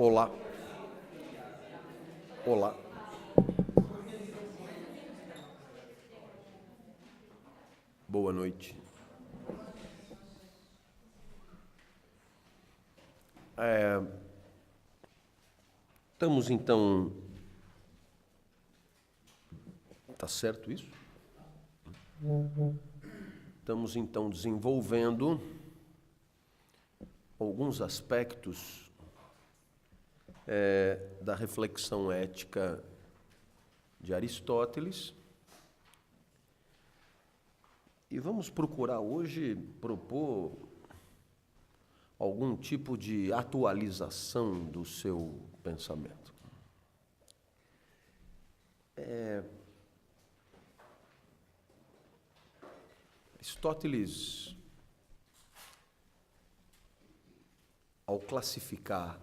Olá. Olá. Boa noite. Estamos então... Tá certo isso? Estamos então desenvolvendo alguns aspectos da reflexão ética de Aristóteles. E vamos procurar hoje propor algum tipo de atualização do seu pensamento. Aristóteles, ao classificar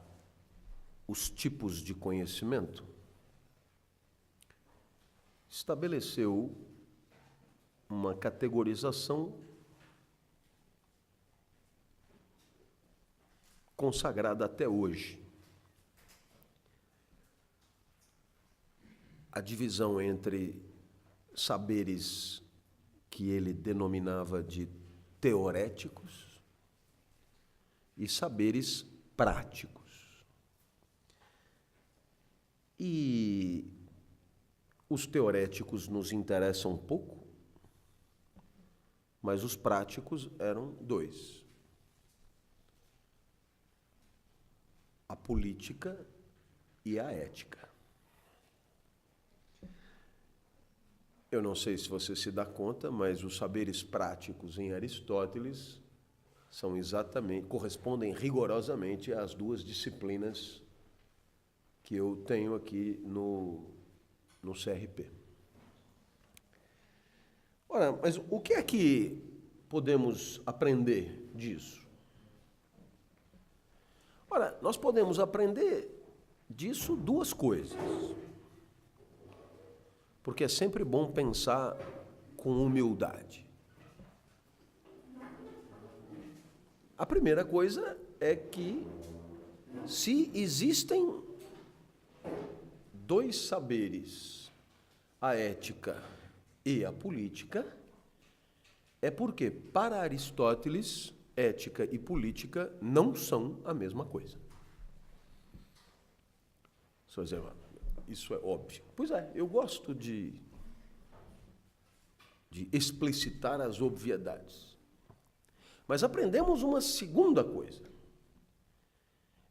os tipos de conhecimento, estabeleceu uma categorização consagrada até hoje. A divisão entre saberes que ele denominava de teoréticos e saberes práticos. E os teoréticos nos interessam um pouco, mas os práticos eram dois: a política e a ética. Eu não sei se você se dá conta, mas os saberes práticos em Aristóteles correspondem rigorosamente às duas disciplinas que eu tenho aqui no CRP. Ora, mas o que é que podemos aprender disso? Ora, nós podemos aprender disso duas coisas. Porque é sempre bom pensar com humildade. A primeira coisa é que, se existem dois saberes, a ética e a política, é porque, para Aristóteles, ética e política não são a mesma coisa. Isso é óbvio. Pois é, eu gosto de explicitar as obviedades. Mas aprendemos uma segunda coisa.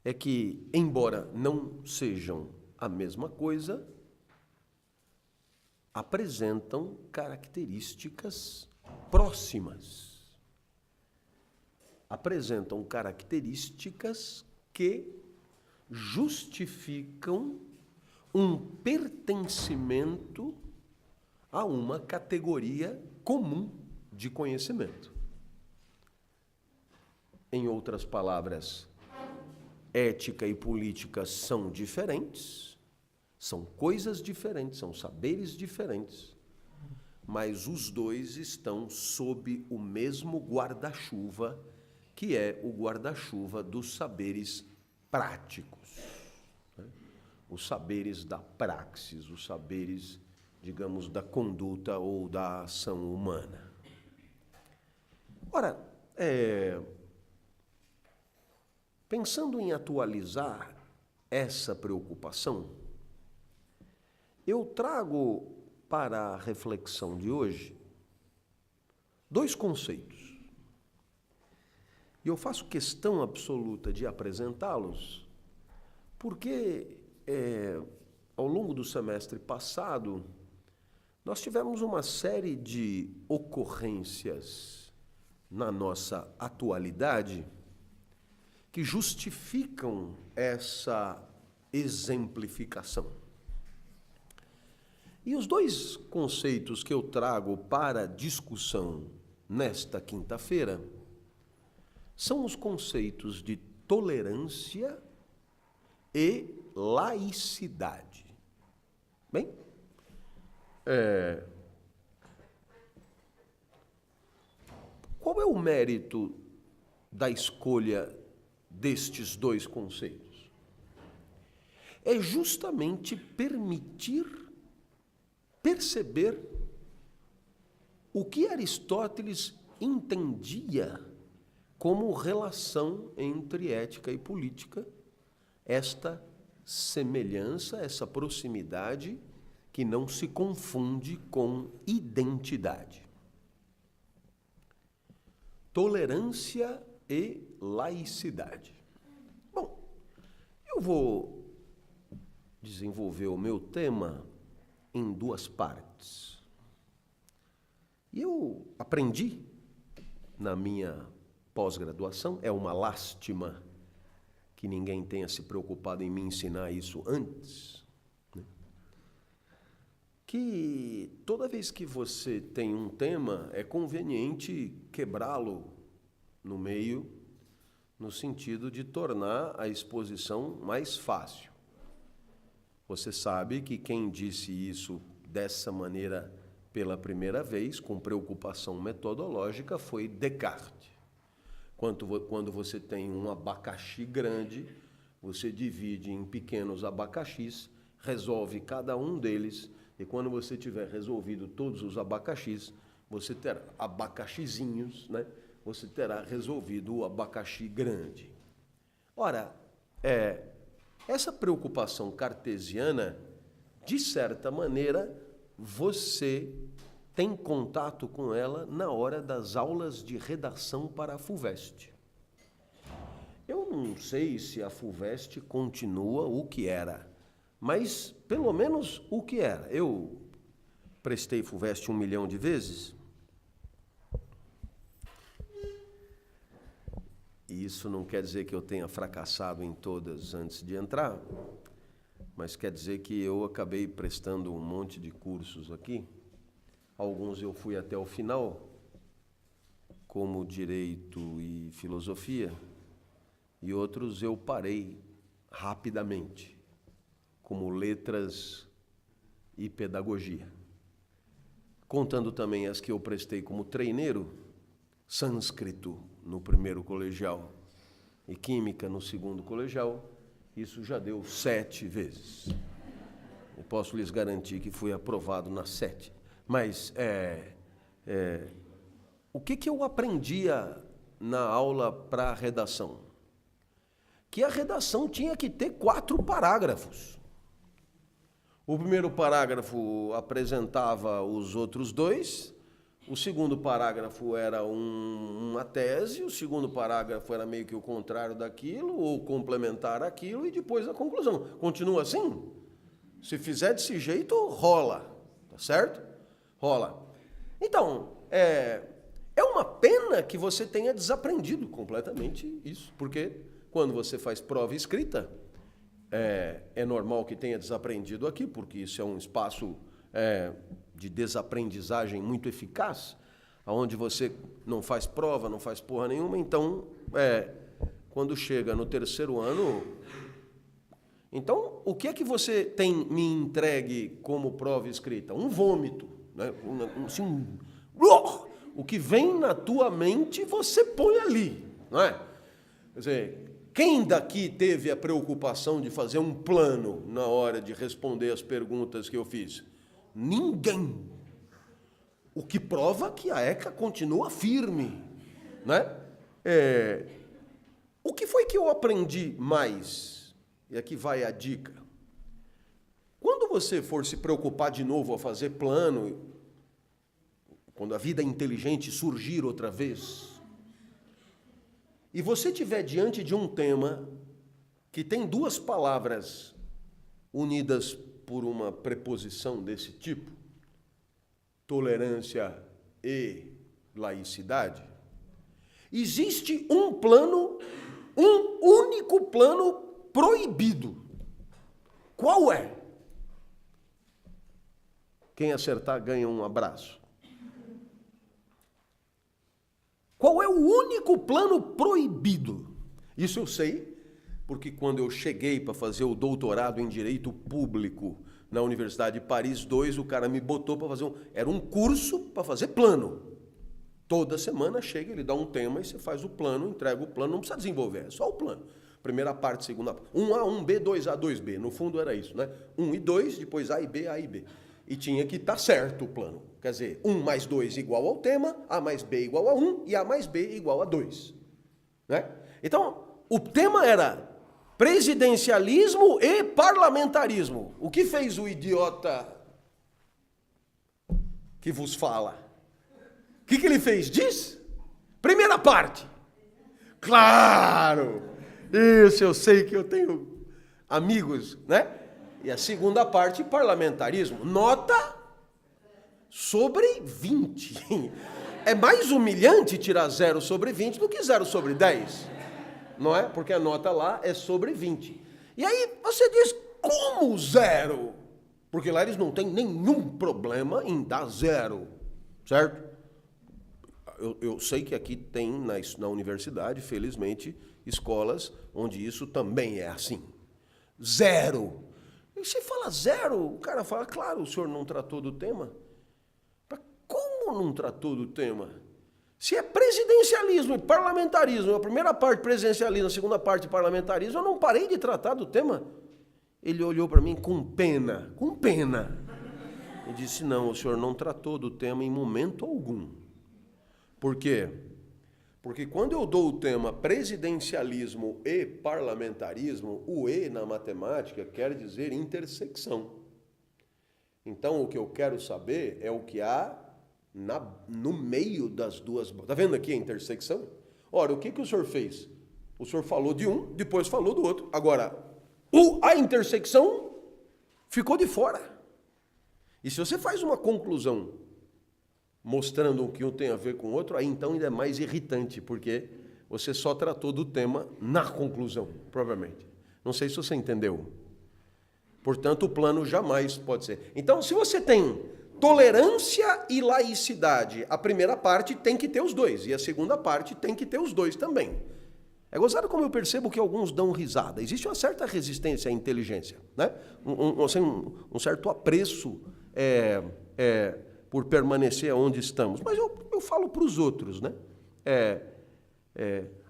É que, embora não sejam a mesma coisa, apresentam características próximas. Apresentam características que justificam um pertencimento a uma categoria comum de conhecimento. Em outras palavras, ética e política são diferentes, são coisas diferentes, são saberes diferentes, mas os dois estão sob o mesmo guarda-chuva, que é o guarda-chuva dos saberes práticos. Os saberes da praxis, os saberes, digamos, da conduta ou da ação humana. Ora, pensando em atualizar essa preocupação, eu trago para a reflexão de hoje dois conceitos. E eu faço questão absoluta de apresentá-los, porque ao longo do semestre passado, nós tivemos uma série de ocorrências na nossa atualidade que justificam essa exemplificação. E os dois conceitos que eu trago para discussão nesta quinta-feira são os conceitos de tolerância e laicidade. Bem, qual é o mérito da escolha destes dois conceitos? é justamente perceber o que Aristóteles entendia como relação entre ética e política, esta semelhança, essa proximidade que não se confunde com identidade. Tolerância e laicidade. Bom, eu vou desenvolver o meu tema em duas partes. E eu aprendi na minha pós-graduação, é uma lástima que ninguém tenha se preocupado em me ensinar isso antes, né? Que toda vez que você tem um tema, é conveniente quebrá-lo no meio, no sentido de tornar a exposição mais fácil. Você sabe que quem disse isso dessa maneira pela primeira vez, com preocupação metodológica, foi Descartes. Quando você tem um abacaxi grande, você divide em pequenos abacaxis, resolve cada um deles, e quando você tiver resolvido todos os abacaxis, você terá abacaxizinhos, né? Você terá resolvido o abacaxi grande. Ora, essa preocupação cartesiana, de certa maneira, você tem contato com ela na hora das aulas de redação para a FUVEST. Eu não sei se a FUVEST continua o que era, mas pelo menos o que era. Eu prestei FUVEST 1 milhão de vezes. E isso não quer dizer que eu tenha fracassado em todas antes de entrar, mas quer dizer que eu acabei prestando um monte de cursos aqui. Alguns eu fui até o final, como Direito e Filosofia, e outros eu parei rapidamente, como Letras e Pedagogia. Contando também as que eu prestei como treineiro, Sânscrito no primeiro colegial e Química no segundo colegial, isso já deu 7 vezes. Eu posso lhes garantir que fui aprovado nas 7. Mas o que eu aprendia na aula para redação? Que a redação tinha que ter 4 parágrafos. O primeiro parágrafo apresentava os outros 2, o segundo parágrafo era uma tese, o segundo parágrafo era meio que o contrário daquilo, ou complementar aquilo, e depois a conclusão. Continua assim? Se fizer desse jeito, rola, tá certo? Rola. Então, é uma pena que você tenha desaprendido completamente isso, porque quando você faz prova escrita, é normal que tenha desaprendido aqui, porque isso é um espaço de desaprendizagem muito eficaz, onde você não faz prova, não faz porra nenhuma, então, quando chega no terceiro ano... Então, o que é que você tem me entregue como prova escrita? Um vômito, né? O que vem na tua mente, você põe ali, não é? Quer dizer, quem daqui teve a preocupação de fazer um plano na hora de responder as perguntas que eu fiz? Ninguém. O que prova que a ECA continua firme, né? O que foi que eu aprendi mais? E aqui vai a dica. Quando você for se preocupar de novo a fazer plano, quando a vida inteligente surgir outra vez, e você estiver diante de um tema que tem 2 palavras unidas por uma preposição desse tipo, tolerância e laicidade, existe um plano, um único plano proibido. Qual é? Quem acertar ganha um abraço. Qual é o único plano proibido? Isso eu sei, porque quando eu cheguei para fazer o doutorado em Direito Público na Universidade de Paris II, o cara me botou para fazer era um curso para fazer plano. Toda semana chega, ele dá um tema e você faz o plano, entrega o plano, não precisa desenvolver, é só o plano. Primeira parte, segunda parte. 1A, 1B, 2A, 2B. No fundo era isso, né? 1 e 2, depois A e B, A e B. E tinha que estar certo o plano. Quer dizer, 1 mais 2 igual ao tema, A mais B igual a 1 e A mais B igual a 2. Né? Então, o tema era presidencialismo e parlamentarismo. O que fez o idiota que vos fala? O que ele fez? Diz? Primeira parte. Claro! Isso, eu sei que eu tenho amigos, né? E a segunda parte, parlamentarismo. Nota sobre 20. É mais humilhante tirar 0 sobre 20 do que 0 sobre 10. Não é? Porque a nota lá é sobre 20. E aí você diz, como 0? Porque lá eles não têm nenhum problema em dar 0. Certo? Eu sei que aqui tem na universidade, felizmente, escolas onde isso também é assim. 0. E você fala 0, o cara fala, claro, o senhor não tratou do tema. Mas como não tratou do tema? Se é presidencialismo e parlamentarismo, a primeira parte presidencialismo, a segunda parte parlamentarismo, eu não parei de tratar do tema. Ele olhou para mim com pena, e disse, não, o senhor não tratou do tema em momento algum. Por quê? Porque quando eu dou o tema presidencialismo e parlamentarismo, o E na matemática quer dizer intersecção. Então, o que eu quero saber é o que há no meio das duas... Está vendo aqui a intersecção? Ora, o que o senhor fez? O senhor falou de um, depois falou do outro. Agora, a intersecção ficou de fora. E se você faz uma conclusão mostrando o que um tem a ver com o outro, aí então ainda é mais irritante, porque você só tratou do tema na conclusão, provavelmente. Não sei se você entendeu. Portanto, o plano jamais pode ser. Então, se você tem tolerância e laicidade, a primeira parte tem que ter os dois, e a segunda parte tem que ter os dois também. É gozado como eu percebo que alguns dão risada. Existe uma certa resistência à inteligência, né? Um certo apreço por permanecer onde estamos. Mas eu falo para os outros, né?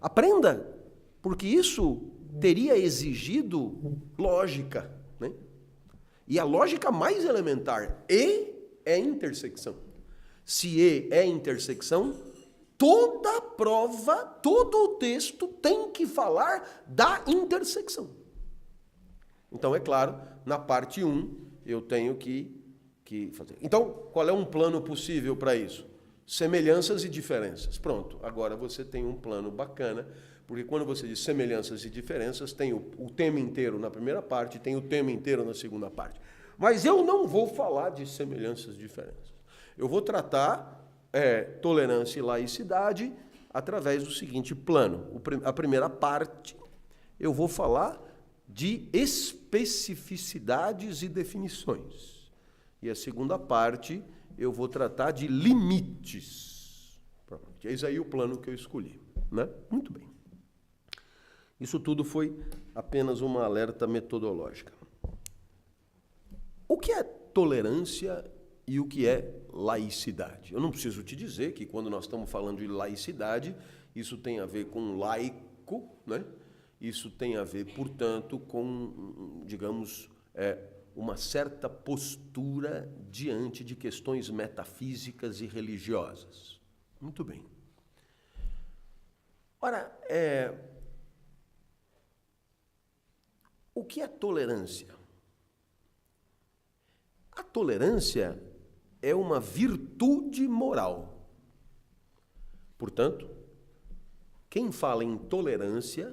Aprenda, porque isso teria exigido lógica, né? E a lógica mais elementar, E é intersecção. Se E é intersecção, toda prova, todo o texto tem que falar da intersecção. Então, é claro, na parte 1, eu tenho que fazer. Então, qual é um plano possível para isso? Semelhanças e diferenças. Pronto, agora você tem um plano bacana, porque quando você diz semelhanças e diferenças, tem o tema inteiro na primeira parte, tem o tema inteiro na segunda parte. Mas eu não vou falar de semelhanças e diferenças. Eu vou tratar tolerância e laicidade através do seguinte plano. A primeira parte, eu vou falar de especificidades e definições. E a segunda parte, eu vou tratar de limites. Eis aí o plano que eu escolhi, né? Muito bem. Isso tudo foi apenas uma alerta metodológica. O que é tolerância e o que é laicidade? Eu não preciso te dizer que quando nós estamos falando de laicidade, isso tem a ver com laico, né? Isso tem a ver, portanto, com, digamos, uma certa postura diante de questões metafísicas e religiosas. Muito bem. Ora, o que é tolerância? A tolerância é uma virtude moral. Portanto, quem fala em tolerância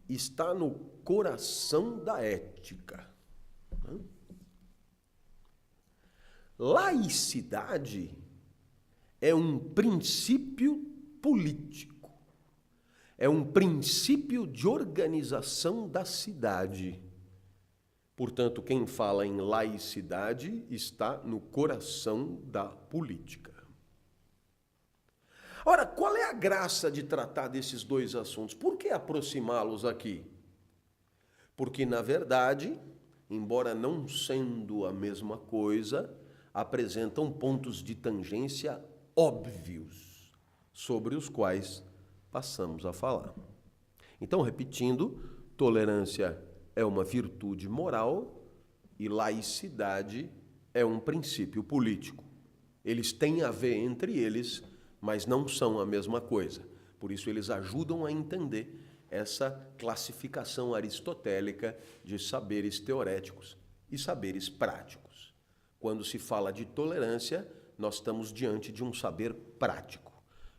está no coração da ética. Laicidade é um princípio político, é um princípio de organização da cidade. Portanto, quem fala em laicidade está no coração da política. Ora, qual é a graça de tratar desses dois assuntos? Por que aproximá-los aqui? Porque, na verdade, embora não sendo a mesma coisa, apresentam pontos de tangência óbvios sobre os quais passamos a falar. Então, repetindo, tolerância é uma virtude moral e laicidade é um princípio político. Eles têm a ver entre eles, mas não são a mesma coisa. Por isso, eles ajudam a entender essa classificação aristotélica de saberes teoréticos e saberes práticos. Quando se fala de tolerância, nós estamos diante de um saber prático.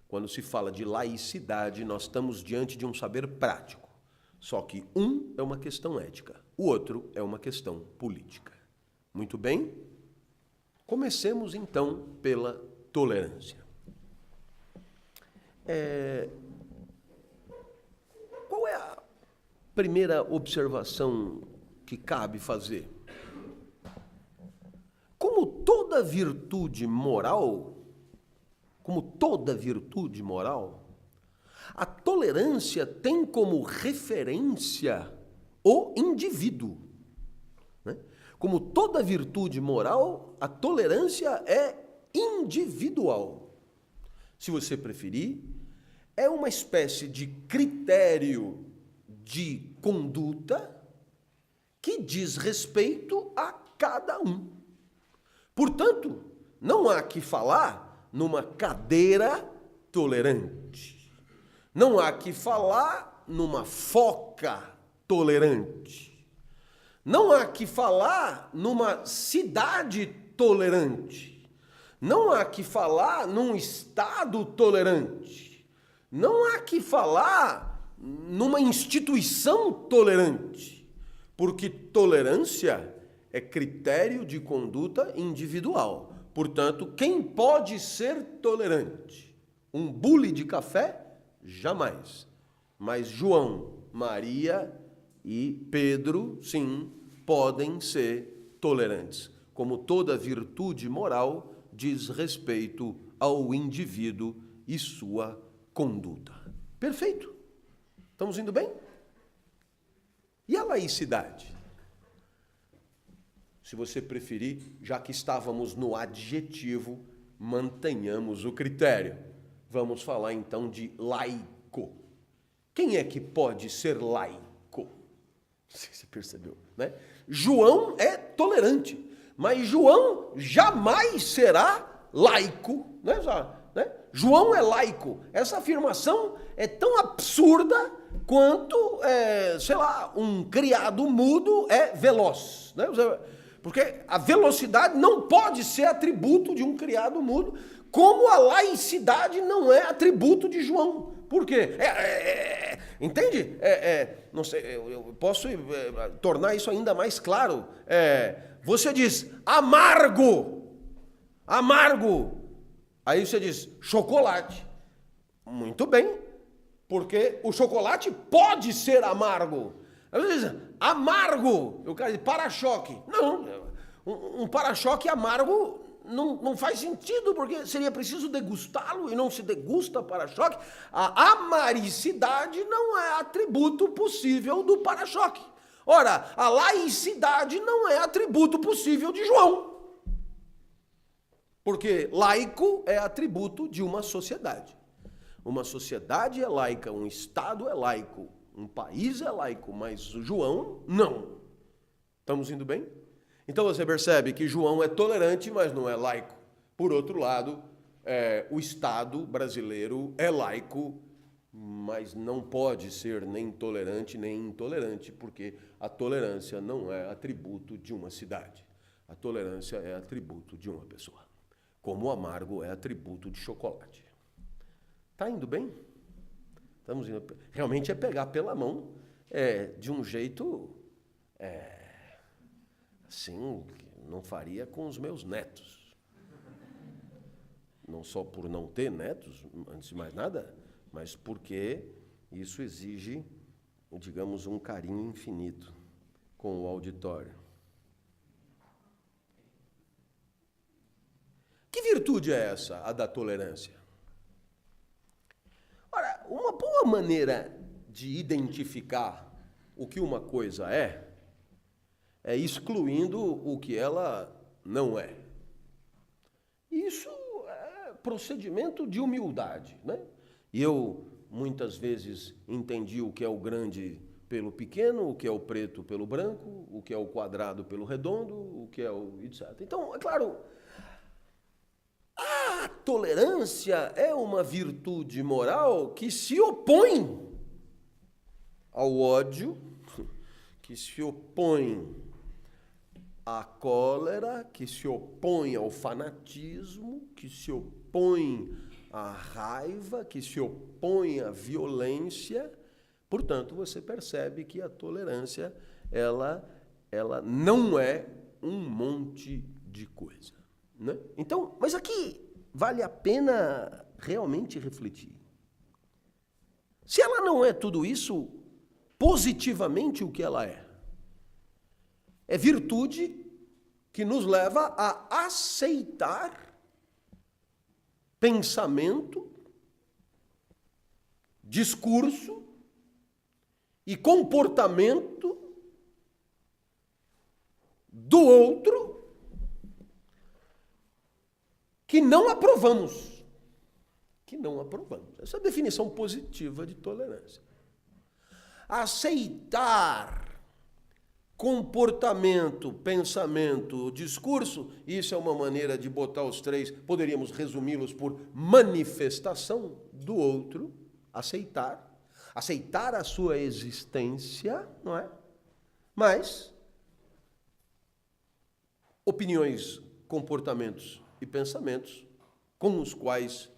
Quando se fala de laicidade, nós estamos diante de um saber prático. Só que um é uma questão ética, o outro é uma questão política. Muito bem? Comecemos, então, pela tolerância. Qual é a primeira observação que cabe fazer? Como toda virtude moral, a tolerância tem como referência o indivíduo. Né? Como toda virtude moral, a tolerância é individual. Se você preferir, é uma espécie de critério de conduta que diz respeito a cada um. Portanto, não há que falar numa cadeira tolerante. Não há que falar numa foca tolerante. Não há que falar numa cidade tolerante. Não há que falar num estado tolerante. Não há que falar numa instituição tolerante. Porque tolerância é critério de conduta individual. Portanto, quem pode ser tolerante? Um bule de café? Jamais. Mas João, Maria e Pedro, sim, podem ser tolerantes. Como toda virtude moral diz respeito ao indivíduo e sua conduta. Perfeito? Estamos indo bem? E a laicidade? Se você preferir, já que estávamos no adjetivo, mantenhamos o critério. Vamos falar então de laico. Quem é que pode ser laico? Você percebeu, né? João é tolerante, mas João jamais será laico, né? João é laico. Essa afirmação é tão absurda quanto, um criado mudo é veloz, né? Porque a velocidade não pode ser atributo de um criado mudo, como a laicidade não é atributo de João. Por quê? Entende? Não sei, eu posso tornar isso ainda mais claro. Você diz amargo. Aí você diz chocolate. Muito bem, porque o chocolate pode ser amargo. Amargo, o cara diz para-choque. Não, um para-choque amargo não faz sentido, porque seria preciso degustá-lo e não se degusta para-choque. A amaricidade não é atributo possível do para-choque. Ora, a laicidade não é atributo possível de João. Porque laico é atributo de uma sociedade. Uma sociedade é laica, um estado é laico. Um país é laico, mas João não. Estamos indo bem? Então você percebe que João é tolerante, mas não é laico. Por outro lado, o Estado brasileiro é laico, mas não pode ser nem tolerante nem intolerante, porque a tolerância não é atributo de uma cidade. A tolerância é atributo de uma pessoa. Como o amargo é atributo de chocolate. Está indo bem? Estamos indo, realmente é pegar pela mão de um jeito assim, não faria com os meus netos. Não só por não ter netos, antes de mais nada, mas porque isso exige, digamos, um carinho infinito com o auditório. Que virtude é essa, a da tolerância? Ora, uma boa maneira de identificar o que uma coisa é excluindo o que ela não é. Isso é procedimento de humildade, né? E eu, muitas vezes entendia o que é o grande pelo pequeno, o que é o preto pelo branco, o que é o quadrado pelo redondo, o que é o etc. Então, é claro, a tolerância é uma virtude moral que se opõe ao ódio, que se opõe à cólera, que se opõe ao fanatismo, que se opõe à raiva, que se opõe à violência. Portanto, você percebe que a tolerância, ela não é um monte de coisa, né? Então, mas aqui vale a pena realmente refletir. Se ela não é tudo isso, positivamente o que ela é? É virtude que nos leva a aceitar pensamento, discurso e comportamento do outro que não aprovamos. Que não aprovamos. Essa é a definição positiva de tolerância. Aceitar comportamento, pensamento, discurso, isso é uma maneira de botar os três, poderíamos resumi-los por manifestação do outro, aceitar a sua existência, não é? Mas opiniões, comportamentos e pensamentos com os quais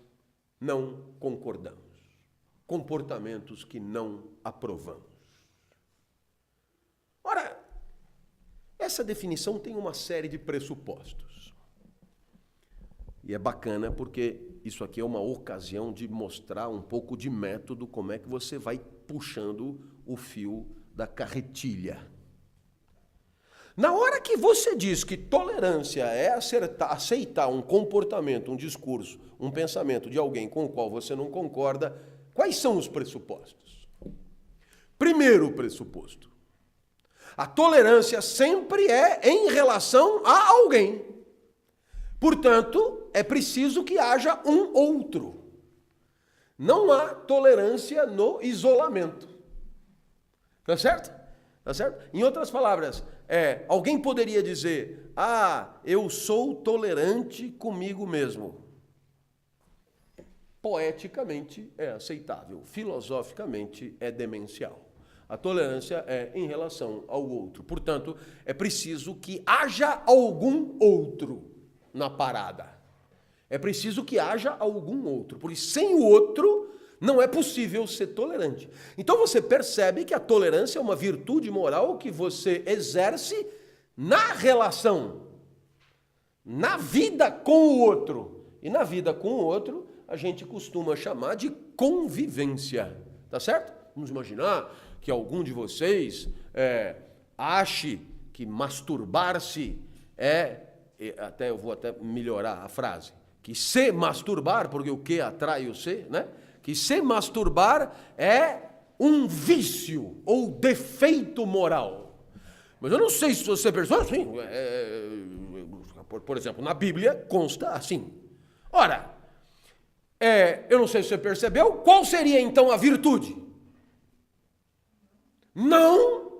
não concordamos, comportamentos que não aprovamos. Ora, essa definição tem uma série de pressupostos. E é bacana porque isso aqui é uma ocasião de mostrar um pouco de método, como é que você vai puxando o fio da carretilha. Na hora que você diz que tolerância é aceitar um comportamento, um discurso, um pensamento de alguém com o qual você não concorda, quais são os pressupostos? Primeiro pressuposto: a tolerância sempre é em relação a alguém. Portanto, é preciso que haja um outro. Não há tolerância no isolamento. Tá certo? Tá certo? Em outras palavras, alguém poderia dizer: eu sou tolerante comigo mesmo. Poeticamente é aceitável, filosoficamente é demencial. A tolerância é em relação ao outro. Portanto, é preciso que haja algum outro na parada. É preciso que haja algum outro, porque sem o outro não é possível ser tolerante. Então você percebe que a tolerância é uma virtude moral que você exerce na relação, na vida com o outro. E na vida com o outro, a gente costuma chamar de convivência. Tá certo? Vamos imaginar que algum de vocês ache que masturbar-se eu vou até melhorar a frase, que se masturbar, porque o que atrai o se, né? Que se masturbar é um vício ou defeito moral. Mas eu não sei se você percebeu, assim, por exemplo, na Bíblia consta assim. Ora, eu não sei se você percebeu, qual seria então a virtude? Não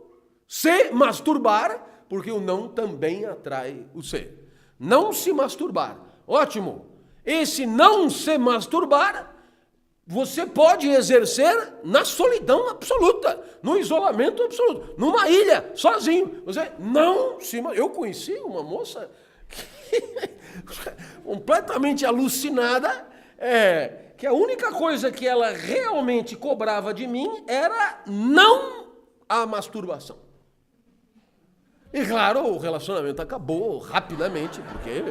se masturbar, porque o não também atrai o se. Não se masturbar. Ótimo. Esse não se masturbar, você pode exercer na solidão absoluta, no isolamento absoluto, numa ilha, sozinho. Você não se... Eu conheci uma moça completamente alucinada, que a única coisa que ela realmente cobrava de mim era não a masturbação. E claro, o relacionamento acabou rapidamente, porque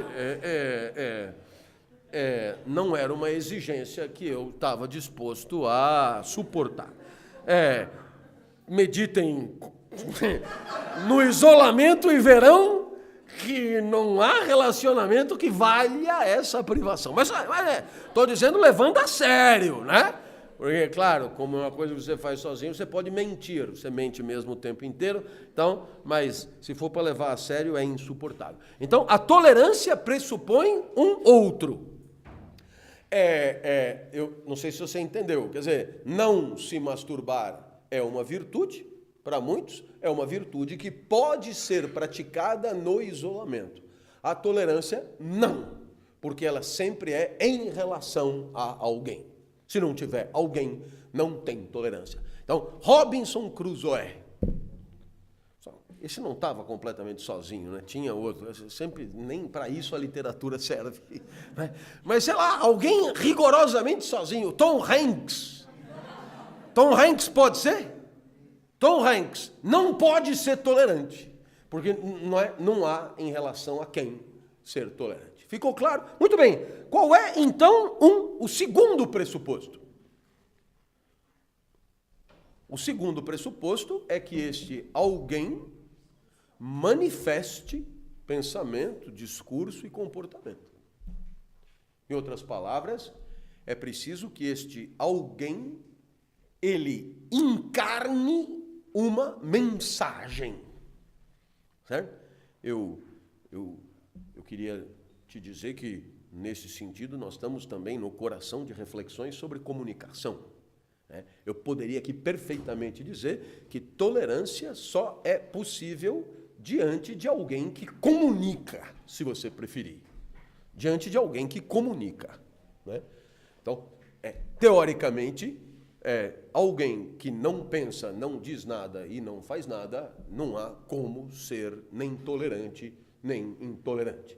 não era uma exigência que eu estava disposto a suportar. Meditem no isolamento e verão que não há relacionamento que valha essa privação. Mas estou dizendo levando a sério, né? Porque, claro, como é uma coisa que você faz sozinho, você pode mentir, você mente mesmo o tempo inteiro, então, mas se for para levar a sério, é insuportável. Então, a tolerância pressupõe um outro. Eu não sei se você entendeu. Quer dizer, não se masturbar é uma virtude, para muitos, é uma virtude que pode ser praticada no isolamento. A tolerância, não, porque ela sempre é em relação a alguém. Se não tiver alguém, não tem tolerância. Então, Robinson Crusoe. Esse não estava completamente sozinho, né? Tinha outro. Sempre, nem para isso a literatura serve. Né? Mas, sei lá, alguém rigorosamente sozinho. Tom Hanks. Tom Hanks pode ser? Tom Hanks não pode ser tolerante. Porque não há em relação a quem ser tolerante. Ficou claro? Muito bem. Qual é, então, o segundo pressuposto? O segundo pressuposto é que este alguém manifeste pensamento, discurso e comportamento. Em outras palavras, é preciso que este alguém, ele encarne uma mensagem. Certo? Eu queria te dizer que, nesse sentido, nós estamos também no coração de reflexões sobre comunicação. Eu poderia aqui perfeitamente dizer que tolerância só é possível diante de alguém que comunica, se você preferir. Diante de alguém que comunica. Né? Então, teoricamente, alguém que não pensa, não diz nada e não faz nada, não há como ser nem tolerante, nem intolerante.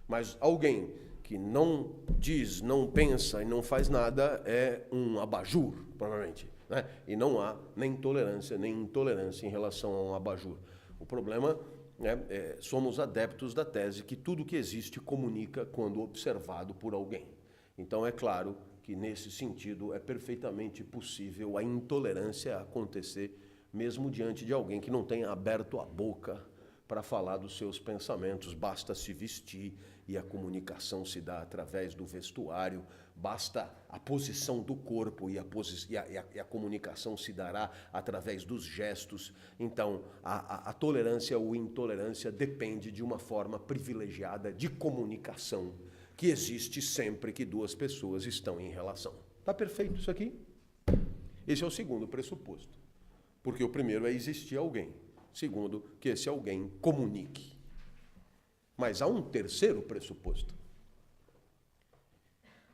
Mas alguém que não diz, não pensa e não faz nada é um abajur, provavelmente. Né? E não há nem tolerância, nem intolerância em relação a um abajur. O problema somos adeptos da tese que tudo que existe comunica quando observado por alguém. Então, é claro que, nesse sentido, é perfeitamente possível a intolerância acontecer mesmo diante de alguém que não tenha aberto a boca para falar dos seus pensamentos. Basta se vestir e a comunicação se dá através do vestuário, basta a posição do corpo e a comunicação se dará através dos gestos. Então, a tolerância ou intolerância depende de uma forma privilegiada de comunicação que existe sempre que duas pessoas estão em relação. Está perfeito isso aqui? Esse é o segundo pressuposto. Porque o primeiro é existir alguém. Segundo, que esse alguém comunique. Mas há um terceiro pressuposto.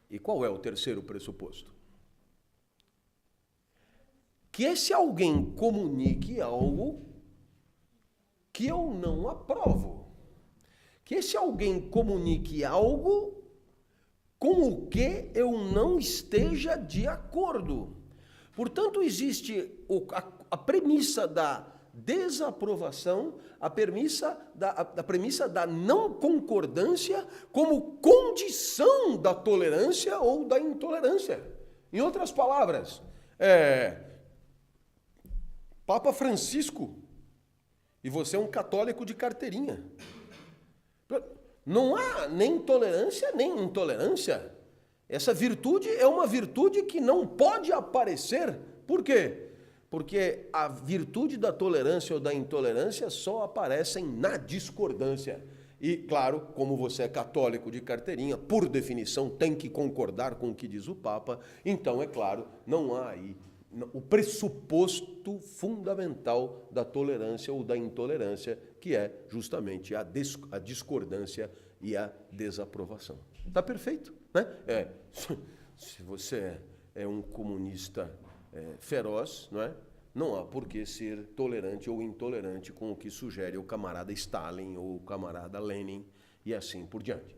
E qual é o terceiro pressuposto? Que esse alguém comunique algo que eu não aprovo. Que esse alguém comunique algo com o que eu não esteja de acordo. Portanto, existe a premissa da desaprovação, a premissa da não concordância como condição da tolerância ou da intolerância. Em outras palavras, Papa Francisco, e você é um católico de carteirinha. Não há nem tolerância nem intolerância. Essa virtude é uma virtude que não pode aparecer. Por quê? Porque a virtude da tolerância ou da intolerância só aparecem na discordância. E, claro, como você é católico de carteirinha, por definição tem que concordar com o que diz o Papa. Então, é claro, não há aí o pressuposto fundamental da tolerância ou da intolerância, que é justamente a discordância e a desaprovação. Está perfeito? Né? Se você é um comunista feroz, não é? Não há por que ser tolerante ou intolerante com o que sugere o camarada Stalin ou o camarada Lenin e assim por diante.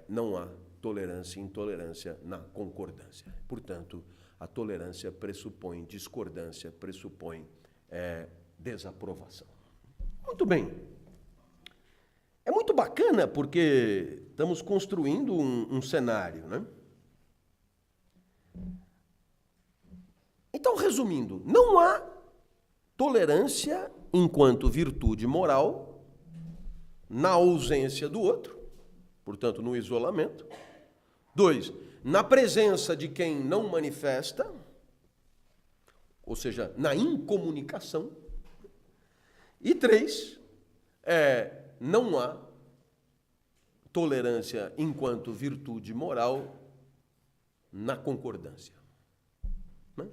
Não há tolerância e intolerância na concordância. Portanto, a tolerância pressupõe discordância, pressupõe desaprovação. Muito bem. É muito bacana porque estamos construindo um cenário, né? Então, resumindo, não há tolerância enquanto virtude moral na ausência do outro, portanto, no isolamento. 2, na presença de quem não manifesta, ou seja, na incomunicação. E 3, não há tolerância enquanto virtude moral na concordância. Né?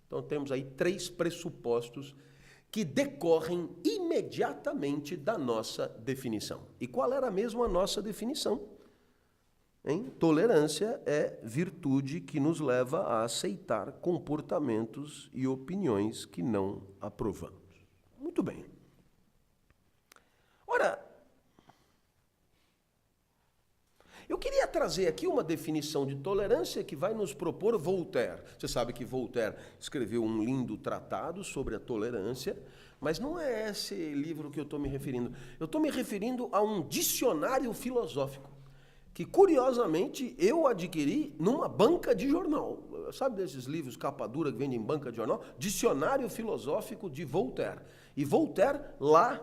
Então temos aí 3 pressupostos que decorrem imediatamente da nossa definição. E qual era mesmo a nossa definição? Tolerância é virtude que nos leva a aceitar comportamentos e opiniões que não aprovamos. Muito bem. Ora, eu queria trazer aqui uma definição de tolerância que vai nos propor Voltaire. Você sabe que Voltaire escreveu um lindo tratado sobre a tolerância, mas não é esse livro que eu estou me referindo. Eu estou me referindo a um dicionário filosófico, que curiosamente eu adquiri numa banca de jornal. Sabe desses livros capa dura que vendem em banca de jornal? Dicionário Filosófico de Voltaire. E Voltaire lá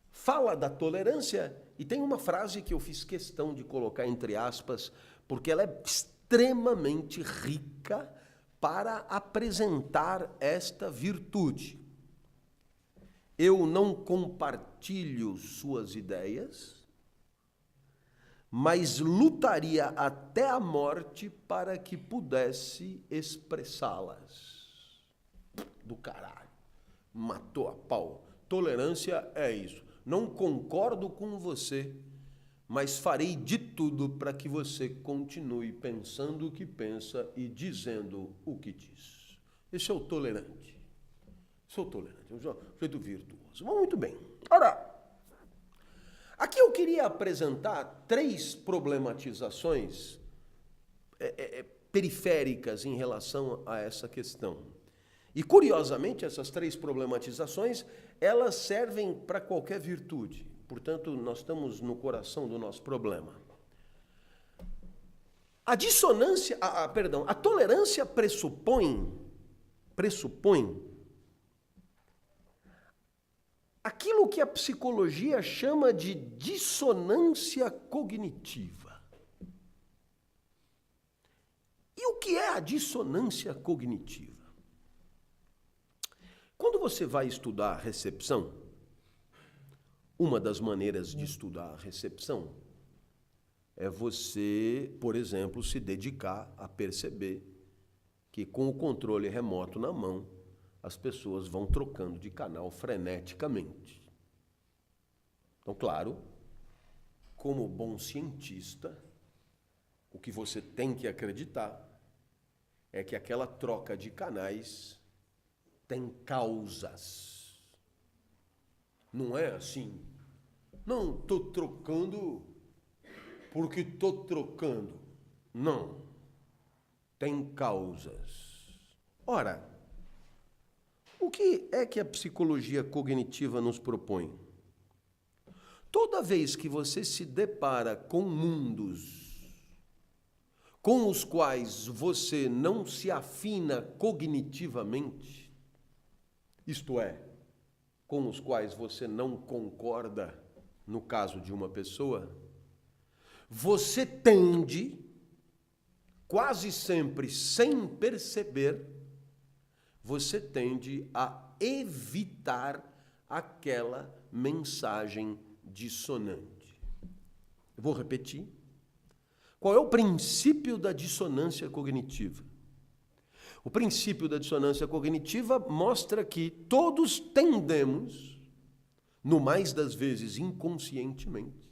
fala da tolerância e tem uma frase que eu fiz questão de colocar entre aspas, porque ela é extremamente rica para apresentar esta virtude. Eu não compartilho suas ideias, mas lutaria até a morte para que pudesse expressá-las. Do caralho. Matou a pau. Tolerância é isso. Não concordo com você, mas farei de tudo para que você continue pensando o que pensa e dizendo o que diz. Esse é o tolerante. Sou tolerante, é um sujeito virtuoso. Muito bem. Ora, aqui eu queria apresentar 3 problematizações periféricas em relação a essa questão. E, curiosamente, essas 3 problematizações, elas servem para qualquer virtude. Portanto, nós estamos no coração do nosso problema. A tolerância pressupõe aquilo que a psicologia chama de dissonância cognitiva. E o que é a dissonância cognitiva? Quando você vai estudar a recepção, uma das maneiras de estudar a recepção é você, por exemplo, se dedicar a perceber que com o controle remoto na mão, as pessoas vão trocando de canal freneticamente. Então, claro, como bom cientista, o que você tem que acreditar é que aquela troca de canais tem causas. Não é assim. Não, estou trocando porque estou trocando. Não. Tem causas. Ora, o que é que a psicologia cognitiva nos propõe? Toda vez que você se depara com mundos com os quais você não se afina cognitivamente, isto é, com os quais você não concorda, no caso de uma pessoa, você tende, quase sempre sem perceber, você tende a evitar aquela mensagem dissonante. Eu vou repetir. Qual é o princípio da dissonância cognitiva? O princípio da dissonância cognitiva mostra que todos tendemos, no mais das vezes inconscientemente,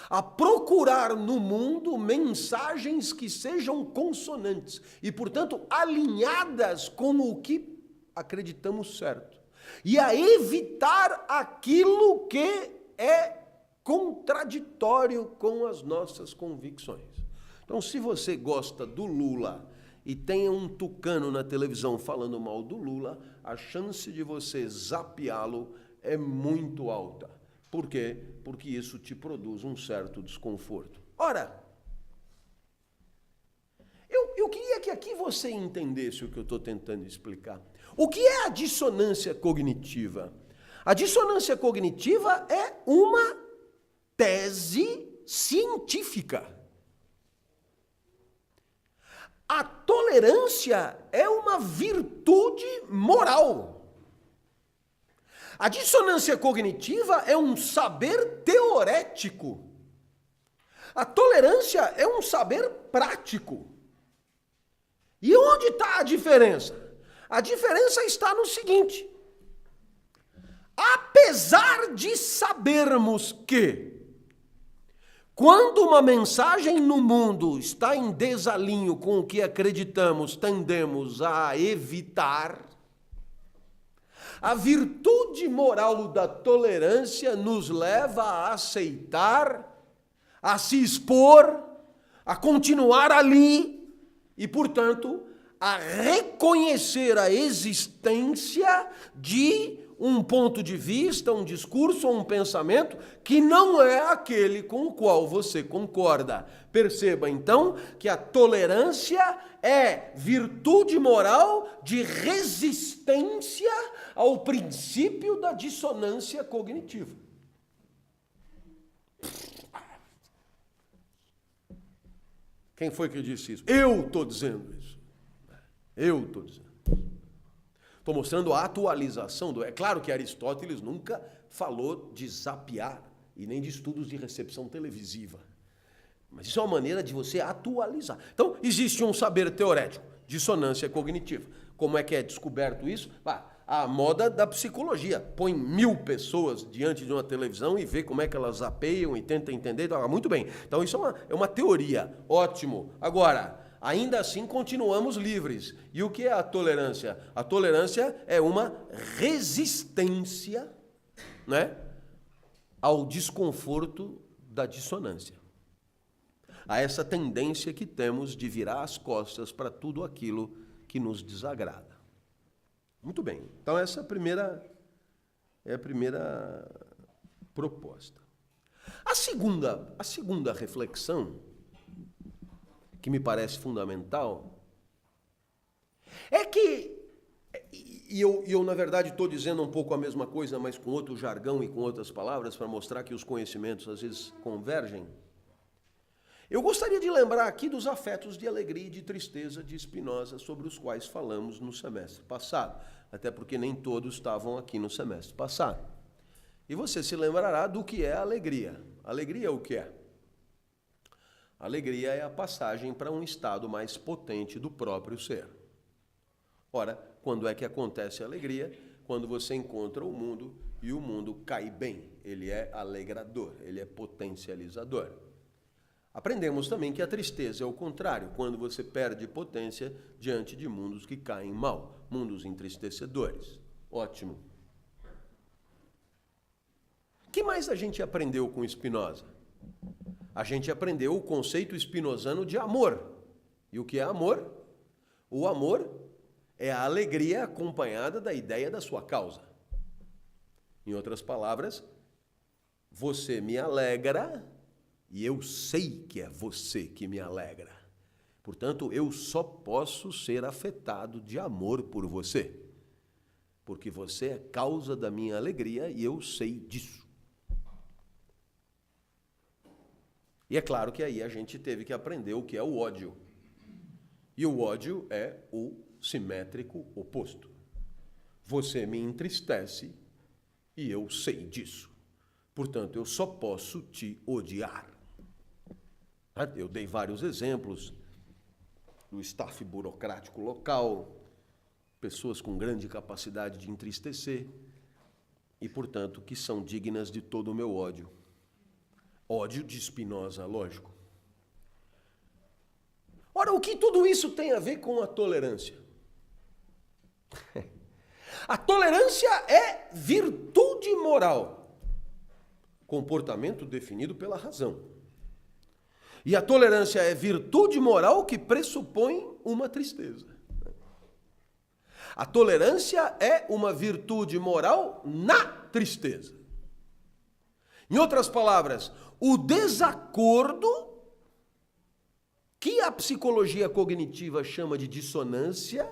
a procurar no mundo mensagens que sejam consonantes e, portanto, alinhadas com o que acreditamos certo. E a evitar aquilo que é contraditório com as nossas convicções. Então, se você gosta do Lula e tem um tucano na televisão falando mal do Lula, a chance de você zapeá-lo é muito alta. Por quê? Porque isso te produz um certo desconforto. Ora, eu queria que aqui você entendesse o que eu estou tentando explicar. O que é a dissonância cognitiva? A dissonância cognitiva é uma tese científica. A tolerância é uma virtude moral. A dissonância cognitiva é um saber teorético. A tolerância é um saber prático. E onde está a diferença? A diferença está no seguinte: apesar de sabermos que, quando uma mensagem no mundo está em desalinho com o que acreditamos, tendemos a evitar, a virtude moral da tolerância nos leva a aceitar, a se expor, a continuar ali e, portanto, a reconhecer a existência de um ponto de vista, um discurso ou um pensamento que não é aquele com o qual você concorda. Perceba, então, que a tolerância é virtude moral de resistência ao princípio da dissonância cognitiva. Quem foi que disse isso? Eu estou dizendo isso. Eu estou dizendo. Estou mostrando a atualização do... É claro que Aristóteles nunca falou de zapear e nem de estudos de recepção televisiva. Mas isso é uma maneira de você atualizar. Então, existe um saber teorético, dissonância cognitiva. Como é que é descoberto isso? A moda da psicologia. Põe 1000 pessoas diante de uma televisão e vê como é que elas zapeiam e tenta entender. Muito bem. Então, isso é uma teoria. Ótimo. Agora, ainda assim, continuamos livres. E o que é a tolerância? A tolerância é uma resistência, né, ao desconforto da dissonância. A essa tendência que temos de virar as costas para tudo aquilo que nos desagrada. Muito bem. Então, essa é a primeira proposta. A segunda reflexão, que me parece fundamental, é que, e eu na verdade estou dizendo um pouco a mesma coisa, mas com outro jargão e com outras palavras, para mostrar que os conhecimentos às vezes convergem. Eu gostaria de lembrar aqui dos afetos de alegria e de tristeza de Spinoza, sobre os quais falamos no semestre passado, até porque nem todos estavam aqui no semestre passado. E você se lembrará do que é a alegria. Alegria é o que é? Alegria é a passagem para um estado mais potente do próprio ser. Ora, quando é que acontece a alegria? Quando você encontra o mundo e o mundo cai bem. Ele é alegrador, ele é potencializador. Aprendemos também que a tristeza é o contrário, quando você perde potência diante de mundos que caem mal, mundos entristecedores. Ótimo. O que mais a gente aprendeu com Spinoza? A gente aprendeu o conceito spinozano de amor. E o que é amor? O amor é a alegria acompanhada da ideia da sua causa. Em outras palavras, você me alegra e eu sei que é você que me alegra. Portanto, eu só posso ser afetado de amor por você, porque você é causa da minha alegria e eu sei disso. E é claro que aí a gente teve que aprender o que é o ódio. E o ódio é o simétrico oposto. Você me entristece e eu sei disso. Portanto, eu só posso te odiar. Eu dei vários exemplos do staff burocrático local, pessoas com grande capacidade de entristecer e, portanto, que são dignas de todo o meu ódio. Ódio de Spinoza, lógico. Ora, o que tudo isso tem a ver com a tolerância? A tolerância é virtude moral, comportamento definido pela razão. E a tolerância é virtude moral que pressupõe uma tristeza. A tolerância é uma virtude moral na tristeza. Em outras palavras, o desacordo, que a psicologia cognitiva chama de dissonância,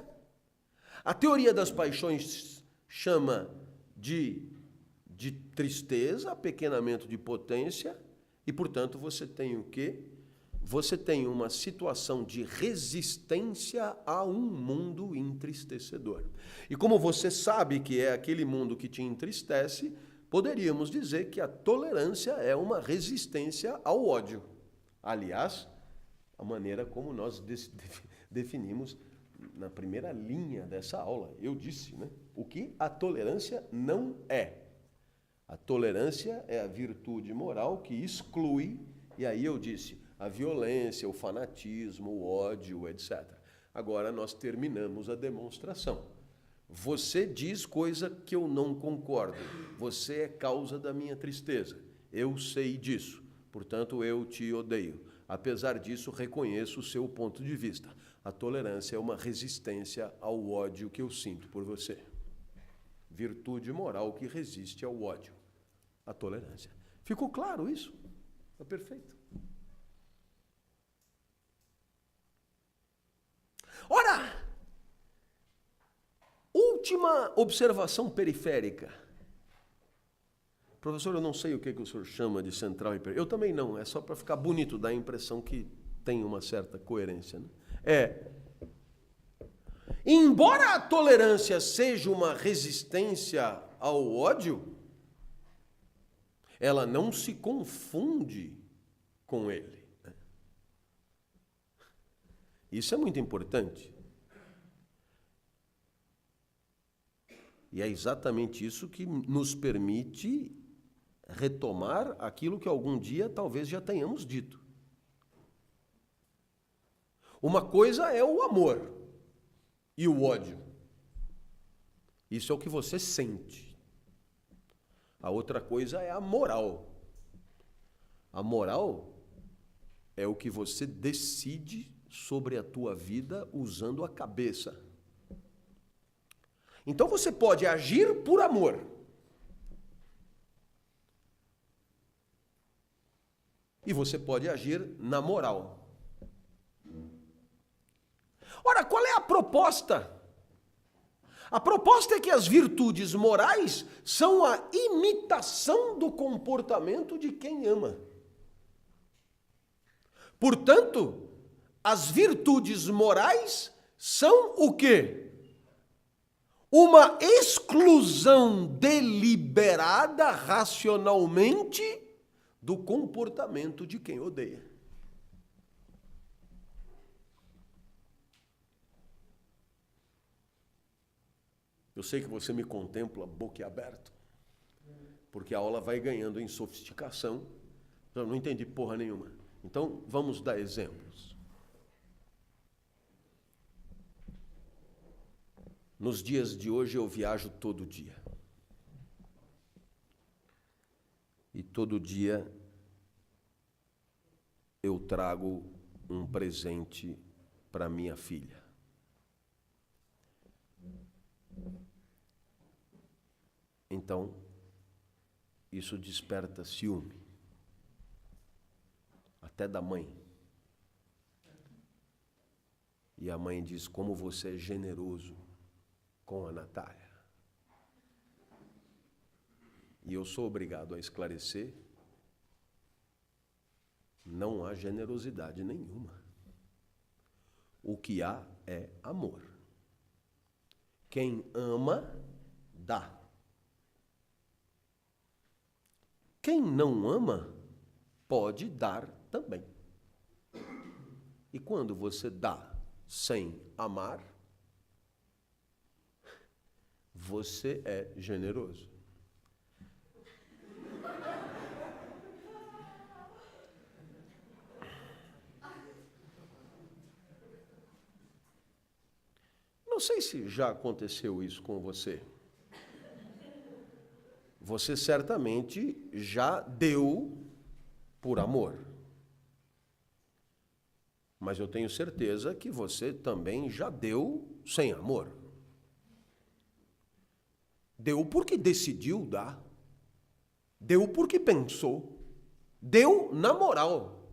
a teoria das paixões chama de tristeza, apequenamento de potência, e, portanto, você tem o quê? Você tem uma situação de resistência a um mundo entristecedor. E como você sabe que é aquele mundo que te entristece, poderíamos dizer que a tolerância é uma resistência ao ódio. Aliás, a maneira como nós definimos na primeira linha dessa aula. Eu disse, né? O que a tolerância não é. A tolerância é a virtude moral que exclui, e aí eu disse, a violência, o fanatismo, o ódio, etc. Agora nós terminamos a demonstração. Você diz coisa que eu não concordo. Você é causa da minha tristeza. Eu sei disso. Portanto, eu te odeio. Apesar disso, reconheço o seu ponto de vista. A tolerância é uma resistência ao ódio que eu sinto por você. Virtude moral que resiste ao ódio. A tolerância. Ficou claro isso? Está perfeito. Ora, última observação periférica. Professor, eu não sei o que o senhor chama de central e periférica. Eu também não, é só para ficar bonito, dar a impressão que tem uma certa coerência. Né? Embora a tolerância seja uma resistência ao ódio, ela não se confunde com ele. Né? Isso é muito importante. E é exatamente isso que nos permite retomar aquilo que algum dia talvez já tenhamos dito. Uma coisa é o amor e o ódio. Isso é o que você sente. A outra coisa é a moral. A moral é o que você decide sobre a tua vida usando a cabeça. Então você pode agir por amor. E você pode agir na moral. Ora, qual é a proposta? A proposta é que as virtudes morais são a imitação do comportamento de quem ama. Portanto, as virtudes morais são o quê? Uma exclusão deliberada racionalmente do comportamento de quem odeia. Eu sei que você me contempla boquiaberto, porque a aula vai ganhando em sofisticação. Eu não entendi porra nenhuma. Então, vamos dar exemplos. Nos dias de hoje eu viajo todo dia. E todo dia eu trago um presente para minha filha. Então, isso desperta ciúme. Até da mãe. E a mãe diz, como você é generoso com a Natália. E eu sou obrigado a esclarecer, não há generosidade nenhuma. O que há é amor. Quem ama, dá. Quem não ama, pode dar também. E quando você dá sem amar, você é generoso. Não sei se já aconteceu isso com você. Você certamente já deu por amor. Mas eu tenho certeza que você também já deu sem amor. Deu porque decidiu dar. Deu porque pensou. Deu na moral.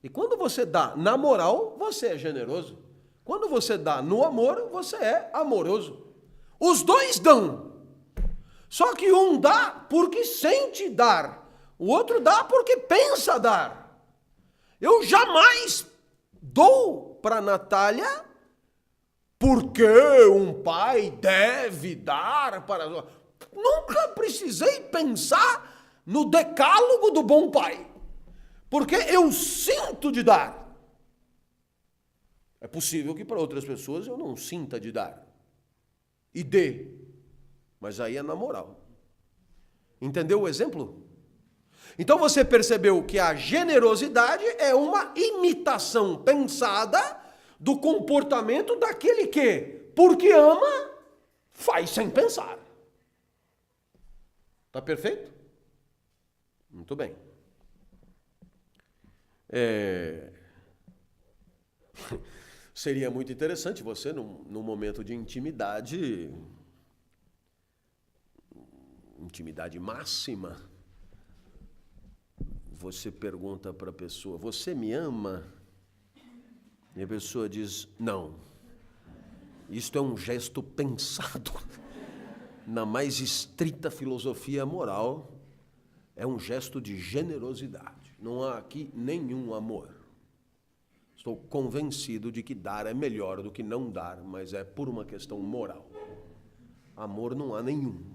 E quando você dá na moral, você é generoso. Quando você dá no amor, você é amoroso. Os dois dão. Só que um dá porque sente dar. O outro dá porque pensa dar. Eu jamais dou para a Natália porque um pai deve dar para... Nunca precisei pensar no decálogo do bom pai. Porque eu sinto de dar. É possível que para outras pessoas eu não sinta de dar. E dê. Mas aí é na moral. Entendeu o exemplo? Então você percebeu que a generosidade é uma imitação pensada do comportamento daquele que, porque ama, faz sem pensar. Tá perfeito? Muito bem. Seria muito interessante você, num momento de intimidade máxima, você pergunta para a pessoa, você me ama? E a pessoa diz, não. Isto é um gesto pensado na mais estrita filosofia moral, é um gesto de generosidade. Não há aqui nenhum amor. Estou convencido de que dar é melhor do que não dar, mas é por uma questão moral. Amor não há nenhum.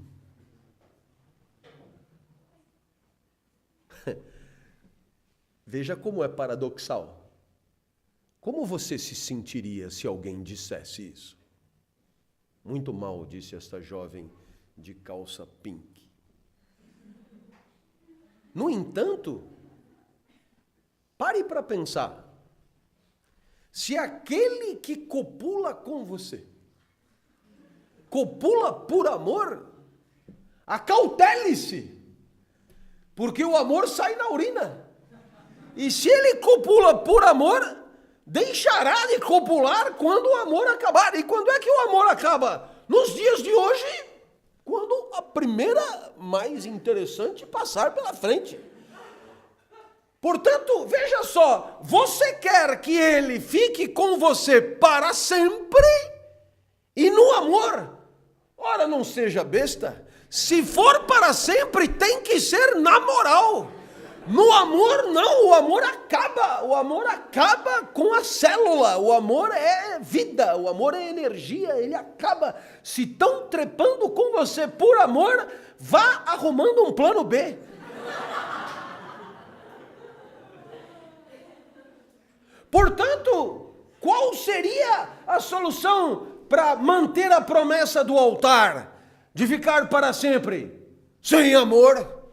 Veja como é paradoxal. Como você se sentiria se alguém dissesse isso? Muito mal, disse esta jovem de calça pink. No entanto, pare para pensar. Se aquele que copula com você, copula por amor, acautele-se, porque o amor sai na urina. E se ele copula por amor, deixará de copular quando o amor acabar. E quando é que o amor acaba? Nos dias de hoje, quando a primeira mais interessante passar pela frente. Portanto, veja só, você quer que ele fique com você para sempre e no amor? Ora, não seja besta. Se for para sempre, tem que ser na moral. No amor, não, o amor acaba com a célula, o amor é vida, o amor é energia, ele acaba. Se estão trepando com você por amor, vá arrumando um plano B. Portanto, qual seria a solução para manter a promessa do altar, de ficar para sempre? Sem amor,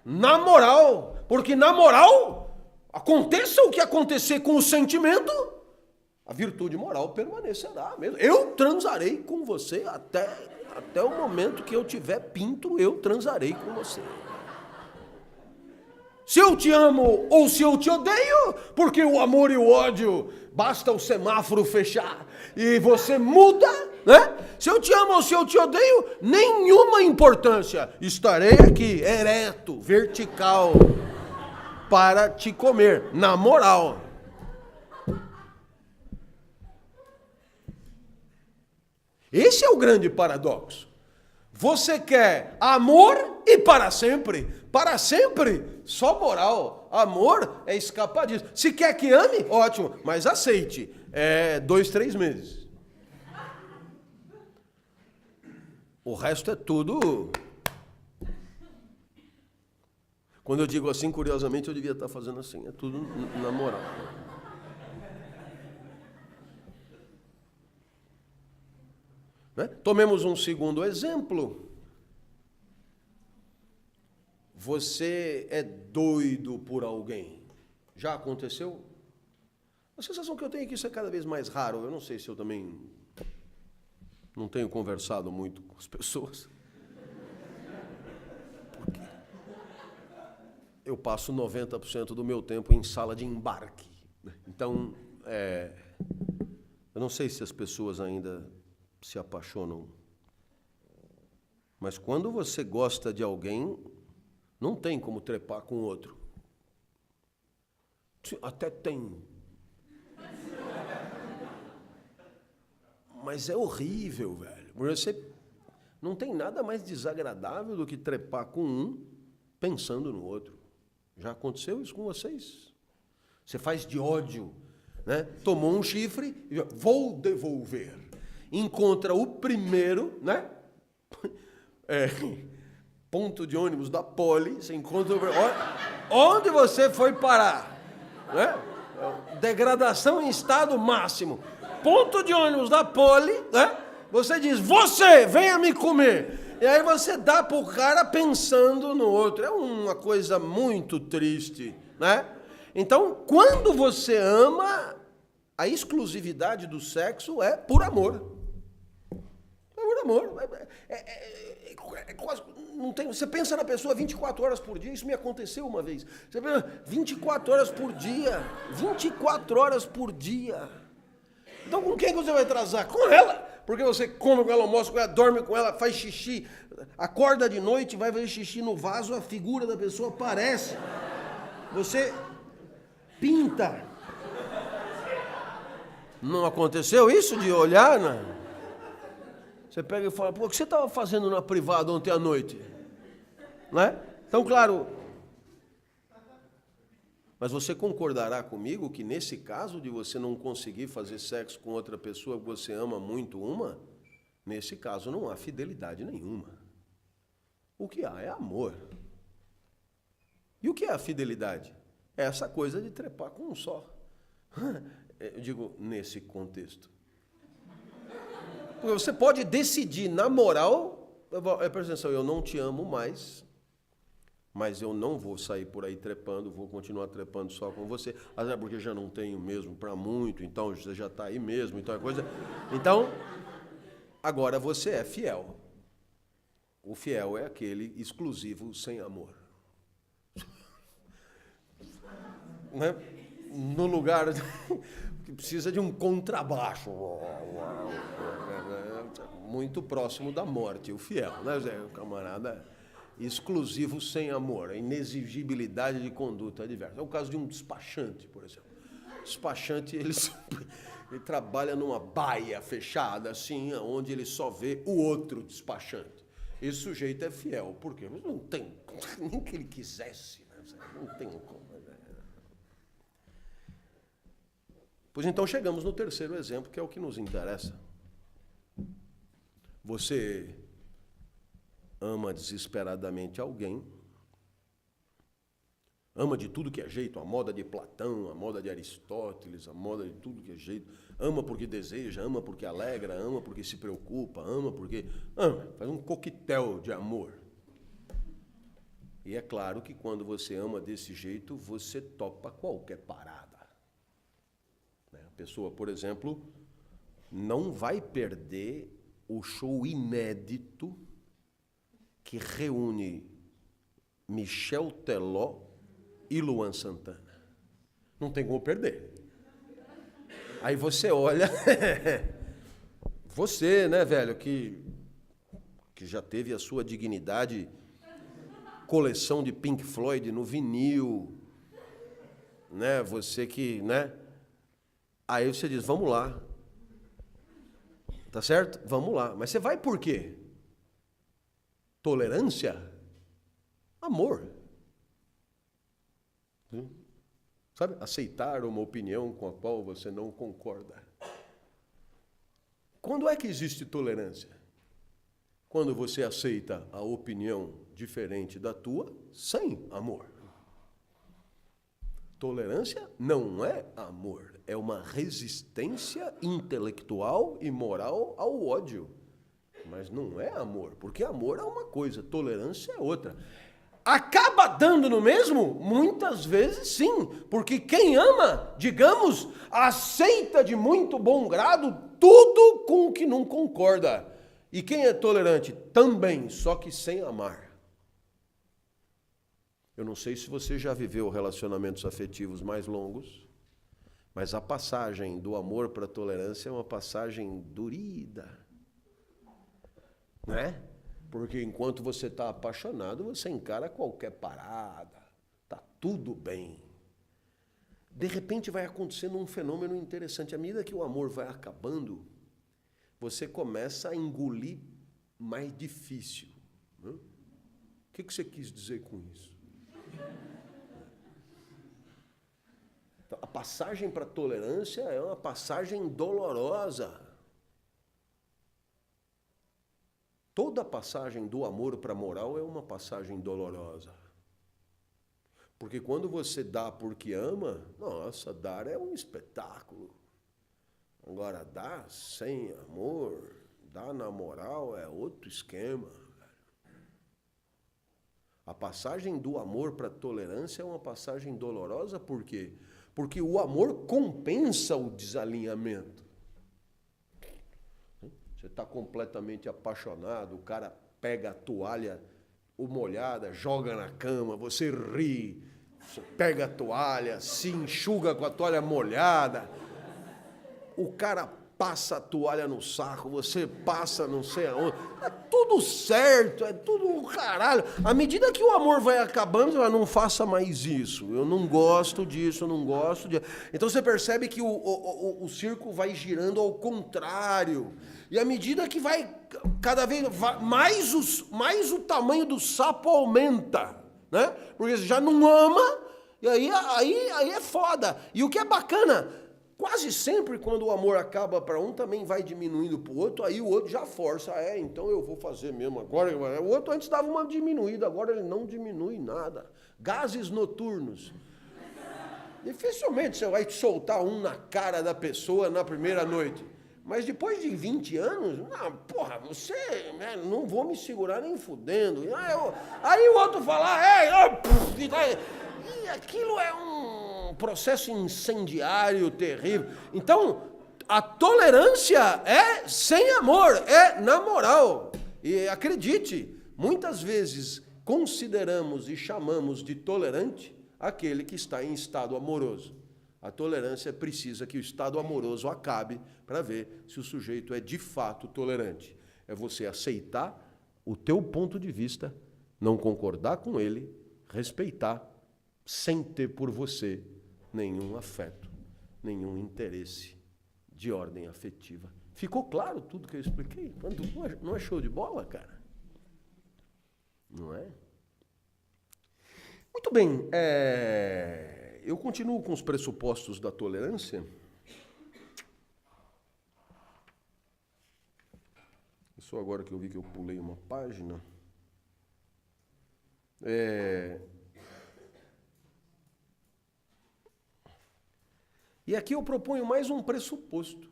na moral. Porque na moral, aconteça o que acontecer com o sentimento, a virtude moral permanecerá mesmo. Eu transarei com você até o momento que eu tiver pinto, eu transarei com você. Se eu te amo ou se eu te odeio, porque o amor e o ódio, basta o semáforo fechar e você muda, né? Se eu te amo ou se eu te odeio, nenhuma importância. Estarei aqui, ereto, vertical, para te comer, na moral. Esse é o grande paradoxo. Você quer amor e para sempre. Para sempre, só moral. Amor é escapar disso. Se quer que ame, ótimo, mas aceite. 2, 3 meses. O resto é tudo... Quando eu digo assim, curiosamente, eu devia estar fazendo assim. É tudo na moral. Né? Tomemos um segundo exemplo. Você é doido por alguém. Já aconteceu? A sensação que eu tenho é que isso é cada vez mais raro. Eu não sei se eu também não tenho conversado muito com as pessoas. Porque eu passo 90% do meu tempo em sala de embarque. Então, eu não sei se as pessoas ainda se apaixonam. Mas quando você gosta de alguém, não tem como trepar com outro. Até tem. Mas é horrível, velho. Você não tem nada mais desagradável do que trepar com um pensando no outro. Já aconteceu isso com vocês? Você faz de ódio, né? Tomou um chifre, vou devolver. Encontra o primeiro, né? Ponto de ônibus da Poli, você encontra o... Onde você foi parar? Né? Degradação em estado máximo. Ponto de ônibus da Poli, né? Você diz, você, venha me comer. E aí você dá pro cara pensando no outro. É uma coisa muito triste, né? Então, quando você ama, a exclusividade do sexo é por amor. É por amor. Quase, não tem, você pensa na pessoa 24 horas por dia, isso me aconteceu uma vez. Você pensa 24 horas por dia. 24 horas por dia. Então com quem você vai transar? Com ela. Porque você come com ela, almoça com ela, dorme com ela, faz xixi, acorda de noite, vai fazer xixi no vaso, a figura da pessoa aparece. Você pinta. Não aconteceu isso de olhar, né? Você pega e fala, pô, o que você estava fazendo na privada ontem à noite? Não é? Então, claro. Mas você concordará comigo que nesse caso de você não conseguir fazer sexo com outra pessoa que você ama muito uma, nesse caso não há fidelidade nenhuma. O que há é amor. E o que é a fidelidade? É essa coisa de trepar com um só. Eu digo, nesse contexto. Porque você pode decidir, na moral, presta atenção, eu não te amo mais, mas eu não vou sair por aí trepando, vou continuar trepando só com você, até porque já não tenho mesmo para muito, então você já está aí mesmo, então é coisa... Então, agora você é fiel. O fiel é aquele exclusivo sem amor. Né? No lugar que precisa de um contrabaixo. Muito próximo da morte, o fiel, né, Zé? O camarada exclusivo sem amor, a inexigibilidade de conduta adversa. É o caso de um despachante, por exemplo. O despachante, ele trabalha numa baia fechada, assim, onde ele só vê o outro despachante. Esse sujeito é fiel, por quê? Mas não tem, nem que ele quisesse, né? Não tem como. Pois então chegamos no terceiro exemplo, que é o que nos interessa. Você ama desesperadamente alguém, ama de tudo que é jeito, a moda de Platão, a moda de Aristóteles, a moda de tudo que é jeito, ama porque deseja, ama porque alegra, ama porque se preocupa, ama porque... faz um coquetel de amor. E é claro que quando você ama desse jeito, você topa qualquer parada. A pessoa, por exemplo, não vai perder o show inédito que reúne Michel Teló e Luan Santana. Não tem como perder. Aí você olha... Você, né, velho, que já teve a sua dignidade, coleção de Pink Floyd no vinil, né, você que, né... Aí você diz, vamos lá. Tá certo? Vamos lá. Mas você vai por quê? Tolerância? Amor. Sabe? Aceitar uma opinião com a qual você não concorda. Quando é que existe tolerância? Quando você aceita a opinião diferente da tua sem amor. Tolerância não é amor, é uma resistência intelectual e moral ao ódio. Mas não é amor, porque amor é uma coisa, tolerância é outra. Acaba dando no mesmo? Muitas vezes sim, porque quem ama, digamos, aceita de muito bom grado tudo com o que não concorda. E quem é tolerante? Também, só que sem amar. Eu não sei se você já viveu relacionamentos afetivos mais longos, mas a passagem do amor para a tolerância é uma passagem durida, né? Porque enquanto você está apaixonado, você encara qualquer parada, tá tudo bem. De repente vai acontecendo um fenômeno interessante. À medida que o amor vai acabando, você começa a engolir mais difícil. Né? O que você quis dizer com isso? Então, a passagem para a tolerância é uma passagem dolorosa. Toda passagem do amor para a moral é uma passagem dolorosa. Porque quando você dá porque ama, nossa, dar é um espetáculo. Agora, dar sem amor, dar na moral é outro esquema. A passagem do amor para a tolerância é uma passagem dolorosa, por quê? Porque o amor compensa o desalinhamento. Você está completamente apaixonado, o cara pega a toalha molhada, joga na cama, você ri, você pega a toalha, se enxuga com a toalha molhada, o cara passa a toalha no saco, você passa não sei aonde, é tudo certo, é tudo caralho. À medida que o amor vai acabando, você fala, não faça mais isso, eu não gosto disso, eu não gosto disso. Então você percebe que o círculo vai girando ao contrário. E à medida que vai cada vez mais o tamanho do sapo aumenta, né? Porque você já não ama, e aí é foda. E o que é bacana, quase sempre quando o amor acaba para um, também vai diminuindo para o outro, aí o outro já força, então eu vou fazer mesmo agora. O outro antes dava uma diminuída, agora ele não diminui nada. Gases noturnos. Dificilmente você vai soltar um na cara da pessoa na primeira noite. Mas depois de 20 anos, você, né, não vou me segurar nem fudendo. Aí o outro fala, e aquilo é um processo incendiário, terrível. Então, a tolerância é sem amor, é na moral. E acredite, muitas vezes consideramos e chamamos de tolerante aquele que está em estado amoroso. A tolerância precisa que o estado amoroso acabe para ver se o sujeito é de fato tolerante. É você aceitar o teu ponto de vista, não concordar com ele, respeitar, sem ter por você nenhum afeto, nenhum interesse de ordem afetiva. Ficou claro tudo que eu expliquei? Não é show de bola, cara? Não é? Muito bem, eu continuo com os pressupostos da tolerância. Só agora que eu vi que eu pulei uma página. E aqui eu proponho mais um pressuposto.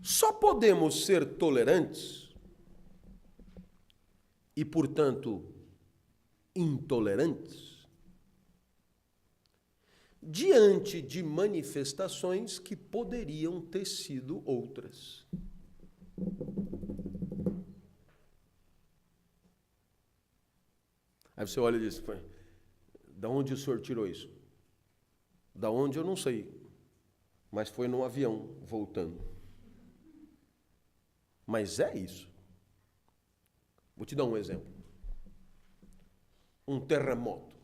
Só podemos ser tolerantes e, portanto, intolerantes diante de manifestações que poderiam ter sido outras. Aí você olha e diz, da onde o senhor tirou isso? Da onde eu não sei, mas foi num avião voltando. Mas é isso. Vou te dar um exemplo. Um terremoto.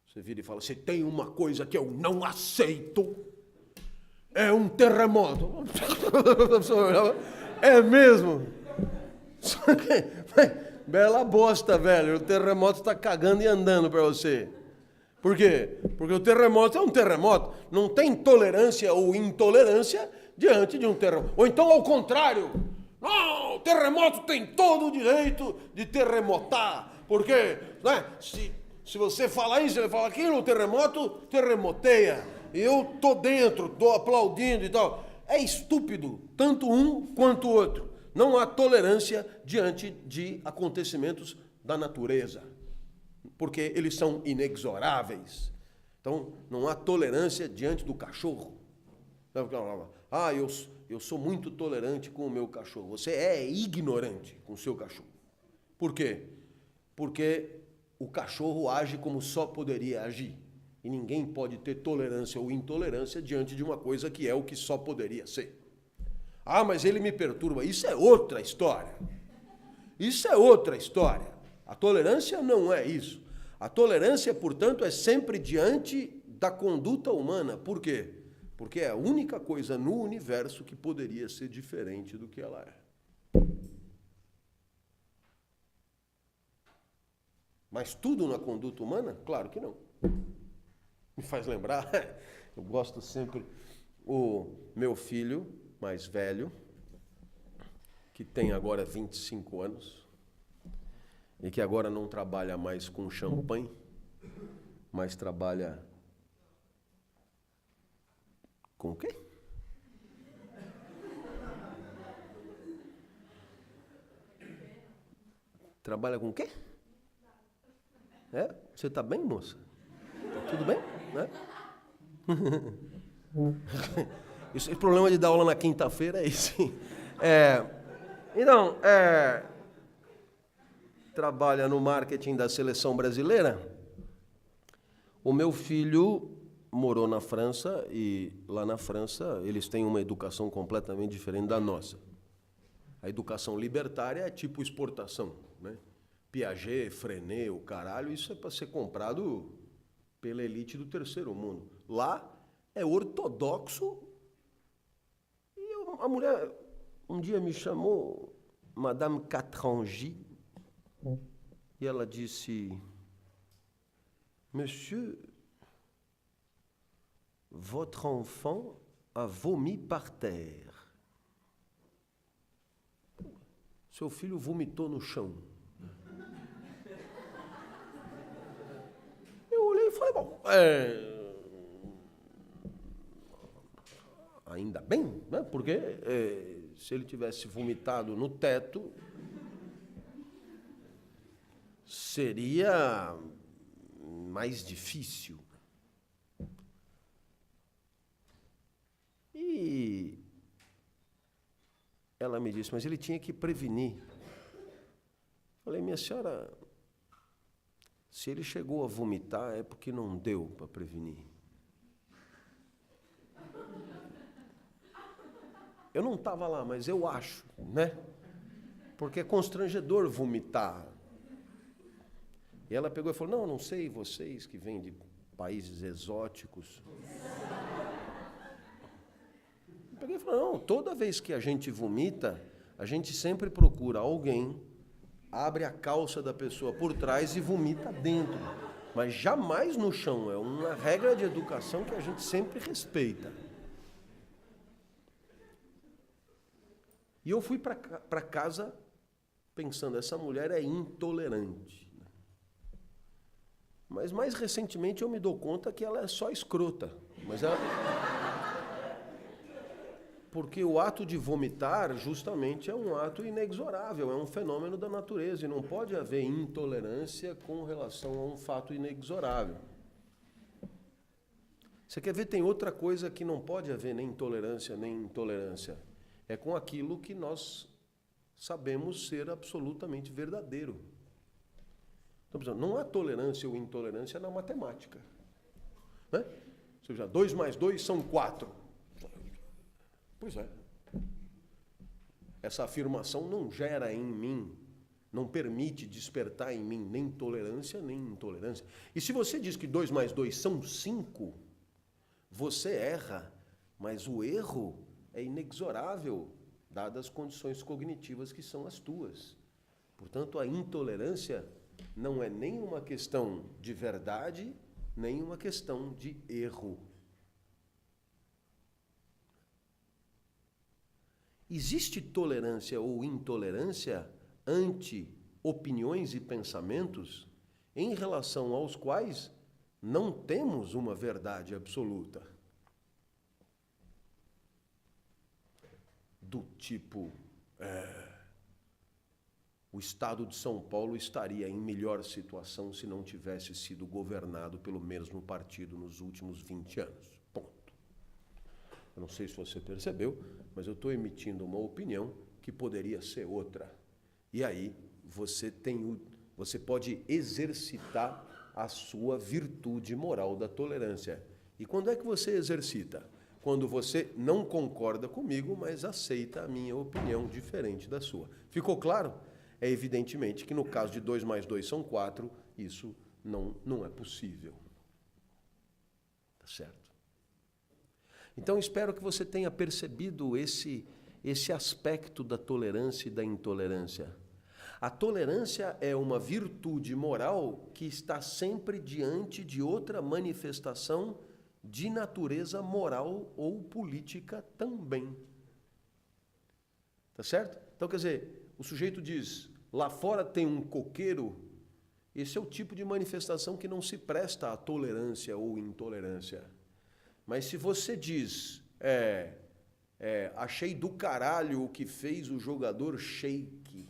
Você vira e fala, se tem uma coisa que eu não aceito, é um terremoto. É mesmo? Bela bosta, velho. O terremoto está cagando e andando para você. Por quê? Porque o terremoto é um terremoto. Não tem tolerância ou intolerância diante de um terremoto. Ou então, ao contrário. Não, o terremoto tem todo o direito de terremotar. Porque, né, se você falar isso, ele fala aquilo, o terremoto terremoteia. Eu tô dentro, tô aplaudindo e tal. É estúpido, tanto um quanto o outro. Não há tolerância diante de acontecimentos da natureza, porque eles são inexoráveis. Então, não há tolerância diante do cachorro. Eu sou muito tolerante com o meu cachorro. Você é ignorante com o seu cachorro. Por quê? Porque o cachorro age como só poderia agir. E ninguém pode ter tolerância ou intolerância diante de uma coisa que é o que só poderia ser. Mas ele me perturba. Isso é outra história. Isso é outra história. A tolerância não é isso. A tolerância, portanto, é sempre diante da conduta humana. Por quê? Porque é a única coisa no universo que poderia ser diferente do que ela é. Mas tudo na conduta humana? Claro que não. Me faz lembrar, eu gosto sempre, o meu filho mais velho, que tem agora 25 anos, e que agora não trabalha mais com champanhe, mas trabalha com o quê? Trabalha com o quê? É? Você está bem, moça? Tudo bem? Né? Esse problema de dar aula na quinta-feira é esse. Então, trabalha no marketing da seleção brasileira. O meu filho morou na França e lá na França eles têm uma educação completamente diferente da nossa. A educação libertária é tipo exportação, né? Piaget, Freinet, o caralho, isso é para ser comprado pela elite do terceiro mundo. Lá é ortodoxo. E a mulher um dia me chamou, Madame Catrangy, e ela disse: Monsieur, votre enfant a vomi par terre. Seu filho vomitou no chão. Eu olhei e falei, bom, ainda bem, né? Porque se ele tivesse vomitado no teto, seria mais difícil. E ela me disse, mas ele tinha que prevenir. Falei, minha senhora, se ele chegou a vomitar é porque não deu para prevenir. Eu não estava lá, mas eu acho, né? Porque é constrangedor vomitar. E ela pegou e falou, não sei, vocês que vêm de países exóticos. Eu peguei e falei, não, toda vez que a gente vomita, a gente sempre procura alguém, abre a calça da pessoa por trás e vomita dentro. Mas jamais no chão, é uma regra de educação que a gente sempre respeita. E eu fui para casa pensando, essa mulher é intolerante. Mas mais recentemente eu me dou conta que ela é só escrota. Mas ela... Porque o ato de vomitar justamente é um ato inexorável, é um fenômeno da natureza. E não pode haver intolerância com relação a um fato inexorável. Você quer ver, tem outra coisa que não pode haver nem intolerância, nem intolerância. É com aquilo que nós sabemos ser absolutamente verdadeiro. Então, não há tolerância ou intolerância na matemática. Né? Ou seja, 2 mais 2 são 4. Pois é. Essa afirmação não gera em mim, não permite despertar em mim nem tolerância, nem intolerância. E se você diz que 2 mais 2 são 5, você erra, mas o erro é inexorável, dadas as condições cognitivas que são as tuas. Portanto, a intolerância não é nem uma questão de verdade, nem uma questão de erro. Existe tolerância ou intolerância ante opiniões e pensamentos em relação aos quais não temos uma verdade absoluta. Do tipo, o Estado de São Paulo estaria em melhor situação se não tivesse sido governado pelo mesmo partido nos últimos 20 anos. Ponto. Eu não sei se você percebeu, mas eu estou emitindo uma opinião que poderia ser outra. E aí você pode exercitar a sua virtude moral da tolerância. E quando é que você exercita? Quando você não concorda comigo, mas aceita a minha opinião diferente da sua. Ficou claro? É evidentemente que no caso de 2 mais 2 são 4, isso não é possível. Tá certo? Então, espero que você tenha percebido esse aspecto da tolerância e da intolerância. A tolerância é uma virtude moral que está sempre diante de outra manifestação de natureza moral ou política também. Tá certo? Então, quer dizer, o sujeito diz, lá fora tem um coqueiro, esse é o tipo de manifestação que não se presta à tolerância ou intolerância. Mas se você diz, achei do caralho o que fez o jogador Sheik,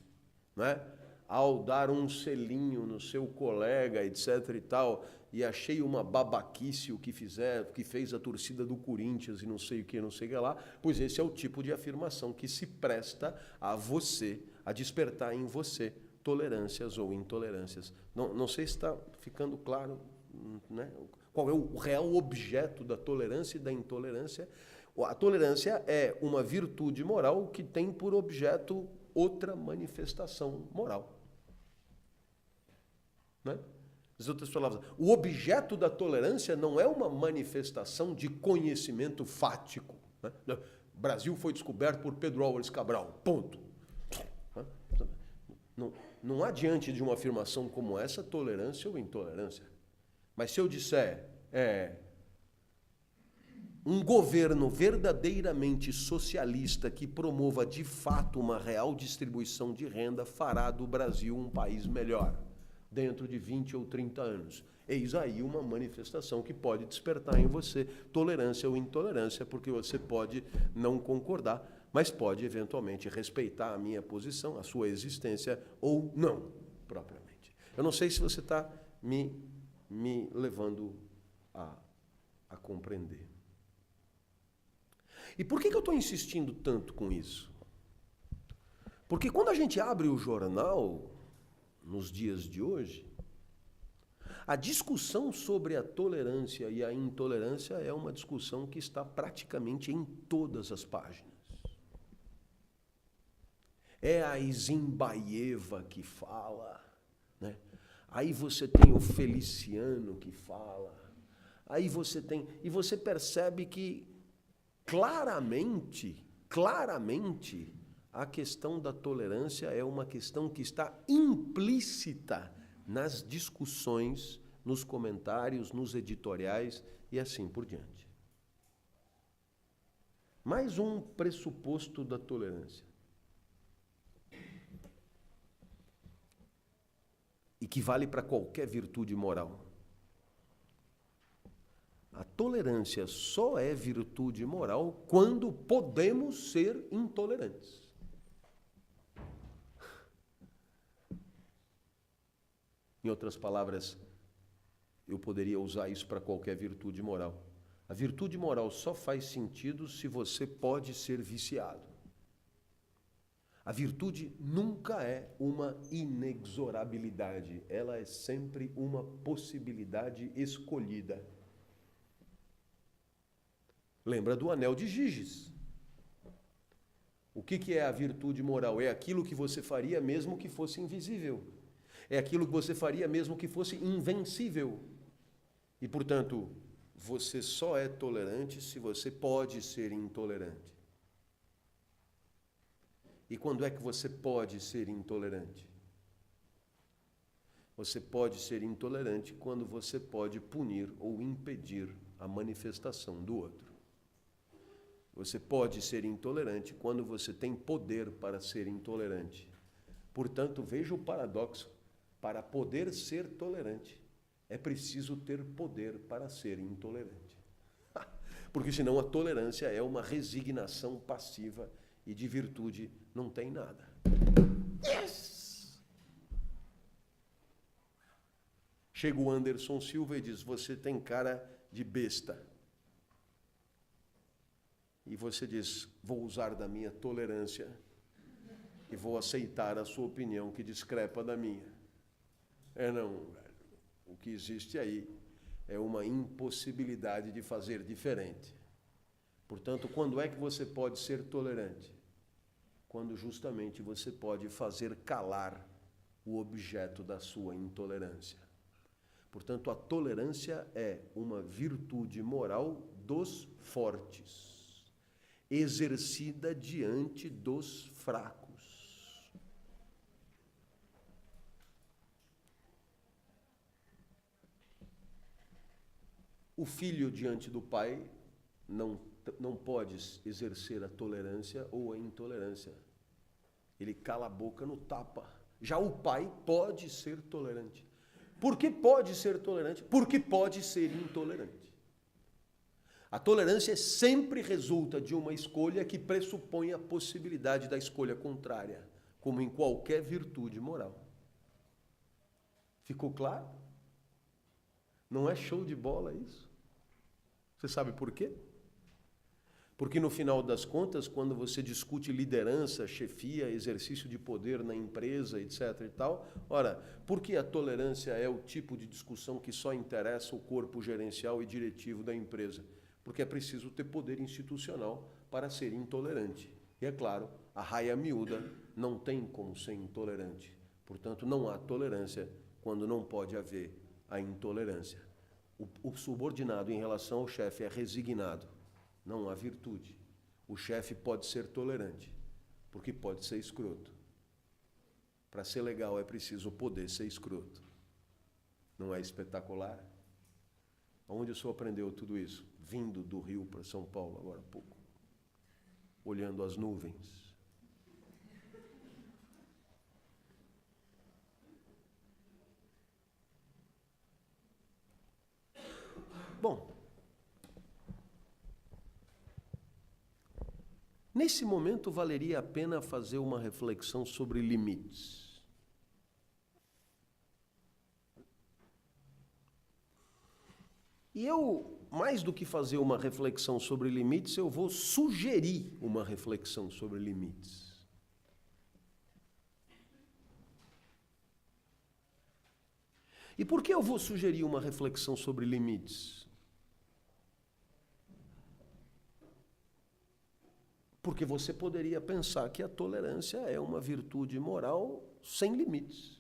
né? Ao dar um selinho no seu colega, etc e tal, e achei uma babaquice o que fez a torcida do Corinthians e não sei o que lá, pois esse é o tipo de afirmação que se presta a você, a despertar em você tolerâncias ou intolerâncias. Não sei se está ficando claro, né? Qual é o real objeto da tolerância e da intolerância. A tolerância é uma virtude moral que tem por objeto outra manifestação moral. Né? As outras palavras, o objeto da tolerância não é uma manifestação de conhecimento fático. Né? O Brasil foi descoberto por Pedro Álvares Cabral. Ponto. Não há diante de uma afirmação como essa tolerância ou intolerância. Mas se eu disser um governo verdadeiramente socialista que promova de fato uma real distribuição de renda fará do Brasil um país melhor dentro de 20 ou 30 anos. Eis aí uma manifestação que pode despertar em você tolerância ou intolerância, porque você pode não concordar, mas pode eventualmente respeitar a minha posição, a sua existência ou não, propriamente. Eu não sei se você está me levando a compreender. E por que eu estou insistindo tanto com isso? Porque quando a gente abre o jornal, nos dias de hoje, a discussão sobre a tolerância e a intolerância é uma discussão que está praticamente em todas as páginas. É a Zimbaeva que fala, né? Aí você tem o Feliciano que fala, aí você tem... E você percebe que claramente, a questão da tolerância é uma questão que está implícita nas discussões, nos comentários, nos editoriais e assim por diante. Mais um pressuposto da tolerância. E que vale para qualquer virtude moral. A tolerância só é virtude moral quando podemos ser intolerantes. Em outras palavras, eu poderia usar isso para qualquer virtude moral. A virtude moral só faz sentido se você pode ser viciado. A virtude nunca é uma inexorabilidade, ela é sempre uma possibilidade escolhida. Lembra do anel de Giges. O que é a virtude moral? É aquilo que você faria mesmo que fosse invisível. É aquilo que você faria mesmo que fosse invencível. E, portanto, você só é tolerante se você pode ser intolerante. E quando é que você pode ser intolerante? Você pode ser intolerante quando você pode punir ou impedir a manifestação do outro. Você pode ser intolerante quando você tem poder para ser intolerante. Portanto, veja o paradoxo. Para poder ser tolerante, é preciso ter poder para ser intolerante. Porque senão a tolerância é uma resignação passiva e de virtude não tem nada. Yes! Chega o Anderson Silva e diz, você tem cara de besta. E você diz, vou usar da minha tolerância e vou aceitar a sua opinião que discrepa da minha. Não, velho. O que existe aí é uma impossibilidade de fazer diferente. Portanto, quando é que você pode ser tolerante? Quando justamente você pode fazer calar o objeto da sua intolerância. Portanto, a tolerância é uma virtude moral dos fortes, exercida diante dos fracos. O filho diante do pai não pode exercer a tolerância ou a intolerância. Ele cala a boca no tapa. Já o pai pode ser tolerante. Por que pode ser tolerante? Porque pode ser intolerante. A tolerância sempre resulta de uma escolha que pressupõe a possibilidade da escolha contrária, como em qualquer virtude moral. Ficou claro? Não é show de bola isso? Você sabe por quê? Porque no final das contas, quando você discute liderança, chefia, exercício de poder na empresa, etc. e tal, ora, por que a tolerância é o tipo de discussão que só interessa o corpo gerencial e diretivo da empresa? Porque é preciso ter poder institucional para ser intolerante. E é claro, a raia miúda não tem como ser intolerante. Portanto, não há tolerância quando não pode haver a intolerância. O subordinado em relação ao chefe é resignado. Não há virtude. O chefe pode ser tolerante, porque pode ser escroto. Para ser legal é preciso poder ser escroto. Não é espetacular? Onde o senhor aprendeu tudo isso? Vindo do Rio para São Paulo agora há pouco. Olhando as nuvens. Bom, nesse momento valeria a pena fazer uma reflexão sobre limites. E eu, mais do que fazer uma reflexão sobre limites, eu vou sugerir uma reflexão sobre limites. E por que eu vou sugerir uma reflexão sobre limites? Porque você poderia pensar que a tolerância é uma virtude moral sem limites.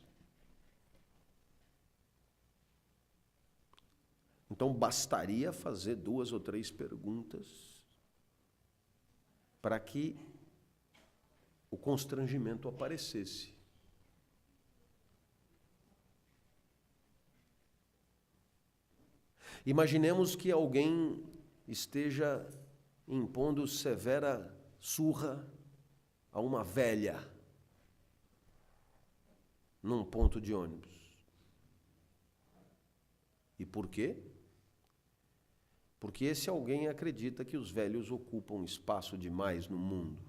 Então, bastaria fazer 2 ou 3 perguntas para que o constrangimento aparecesse. Imaginemos que alguém esteja impondo severa surra a uma velha num ponto de ônibus. E por quê? Porque esse alguém acredita que os velhos ocupam espaço demais no mundo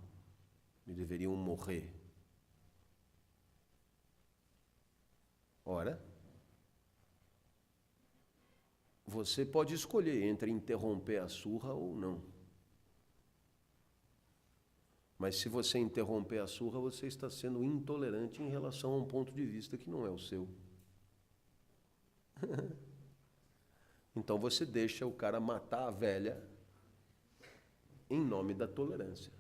e deveriam morrer. Ora, você pode escolher entre interromper a surra ou não. Mas se você interromper a surra, você está sendo intolerante em relação a um ponto de vista que não é o seu. Então você deixa o cara matar a velha em nome da tolerância.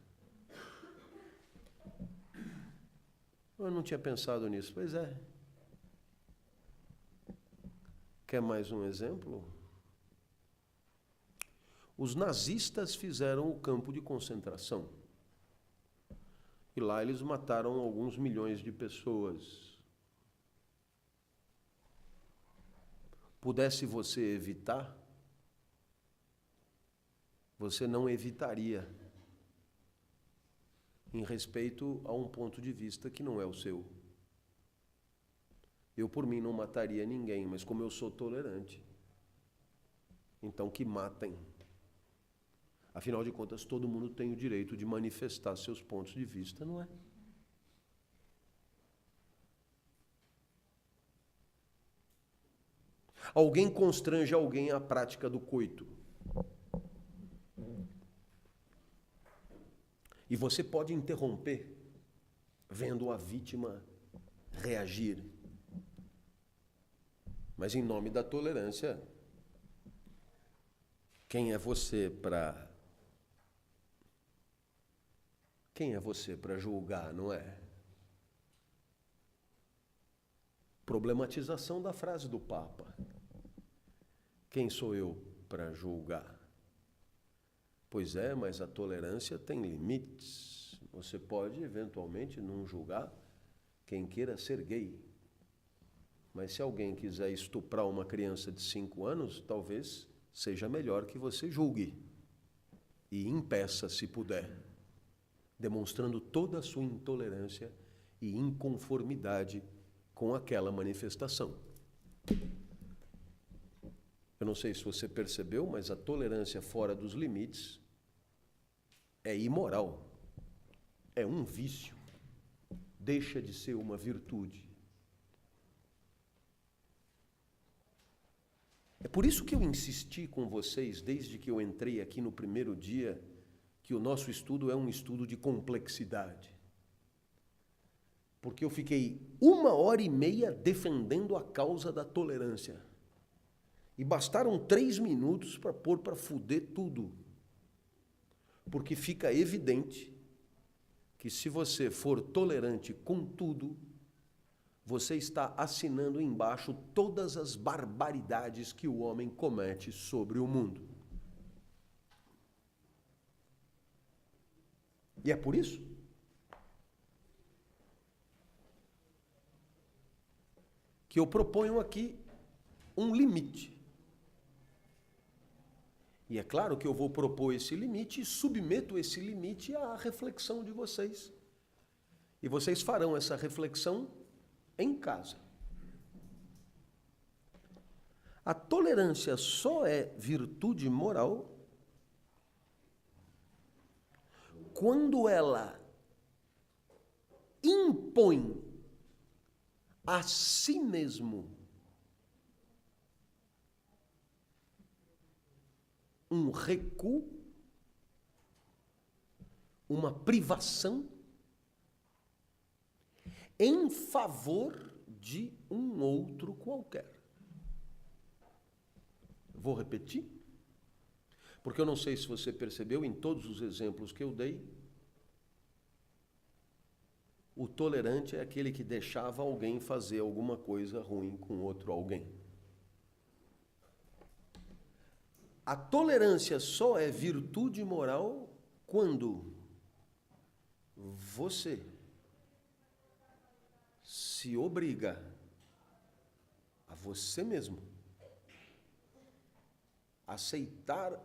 Eu não tinha pensado nisso. Pois é. Quer mais um exemplo? Os nazistas fizeram o campo de concentração. E lá eles mataram alguns milhões de pessoas. Pudesse você evitar, você não evitaria, em respeito a um ponto de vista que não é o seu. Eu, por mim, não mataria ninguém, mas como eu sou tolerante, então que matem. Afinal de contas, todo mundo tem o direito de manifestar seus pontos de vista, não é? Alguém constrange alguém à prática do coito. E você pode interromper, vendo a vítima reagir. Mas em nome da tolerância, quem é você para julgar, não é? Problematização da frase do Papa. Quem sou eu para julgar? Pois é, mas a tolerância tem limites. Você pode, eventualmente, não julgar quem queira ser gay. Mas se alguém quiser estuprar uma criança de 5 anos, talvez seja melhor que você julgue. E impeça, se puder, demonstrando toda a sua intolerância e inconformidade com aquela manifestação. Eu não sei se você percebeu, mas a tolerância fora dos limites é imoral, é um vício, deixa de ser uma virtude. É por isso que eu insisti com vocês, desde que eu entrei aqui no primeiro dia, que o nosso estudo é um estudo de complexidade. Porque eu fiquei 1h30 defendendo a causa da tolerância. E bastaram 3 minutos para pôr para fuder tudo. Porque fica evidente que se você for tolerante com tudo, você está assinando embaixo todas as barbaridades que o homem comete sobre o mundo. E é por isso que eu proponho aqui um limite. E é claro que eu vou propor esse limite e submeto esse limite à reflexão de vocês. E vocês farão essa reflexão em casa. A tolerância só é virtude moral quando ela impõe a si mesmo um recuo, uma privação em favor de um outro qualquer. Vou repetir, porque eu não sei se você percebeu, em todos os exemplos que eu dei, o tolerante é aquele que deixava alguém fazer alguma coisa ruim com outro alguém. A tolerância só é virtude moral quando você se obriga a você mesmo a aceitar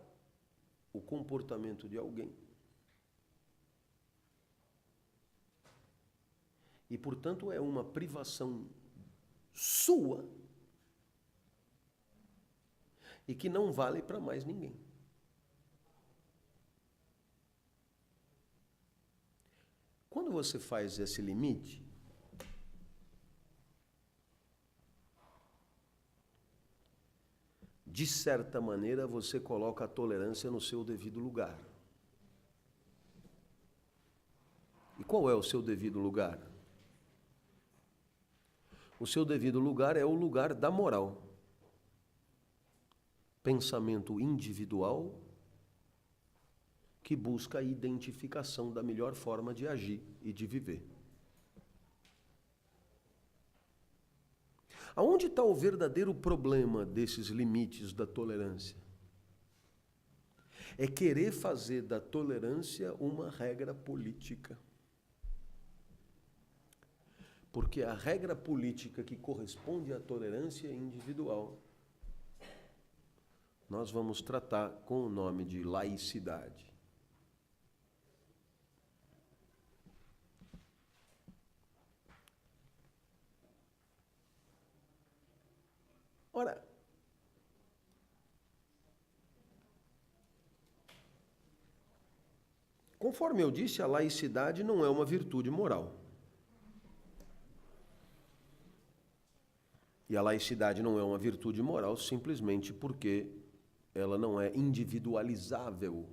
o comportamento de alguém e, portanto, é uma privação sua e que não vale para mais ninguém. Quando você faz esse limite, de certa maneira, você coloca a tolerância no seu devido lugar. E qual é o seu devido lugar? O seu devido lugar é o lugar da moral. Pensamento individual que busca a identificação da melhor forma de agir e de viver. Aonde está o verdadeiro problema desses limites da tolerância? É querer fazer da tolerância uma regra política. Porque a regra política que corresponde à tolerância individual, nós vamos tratar com o nome de laicidade. Ora, conforme eu disse, a laicidade não é uma virtude moral. E a laicidade não é uma virtude moral simplesmente porque ela não é individualizável.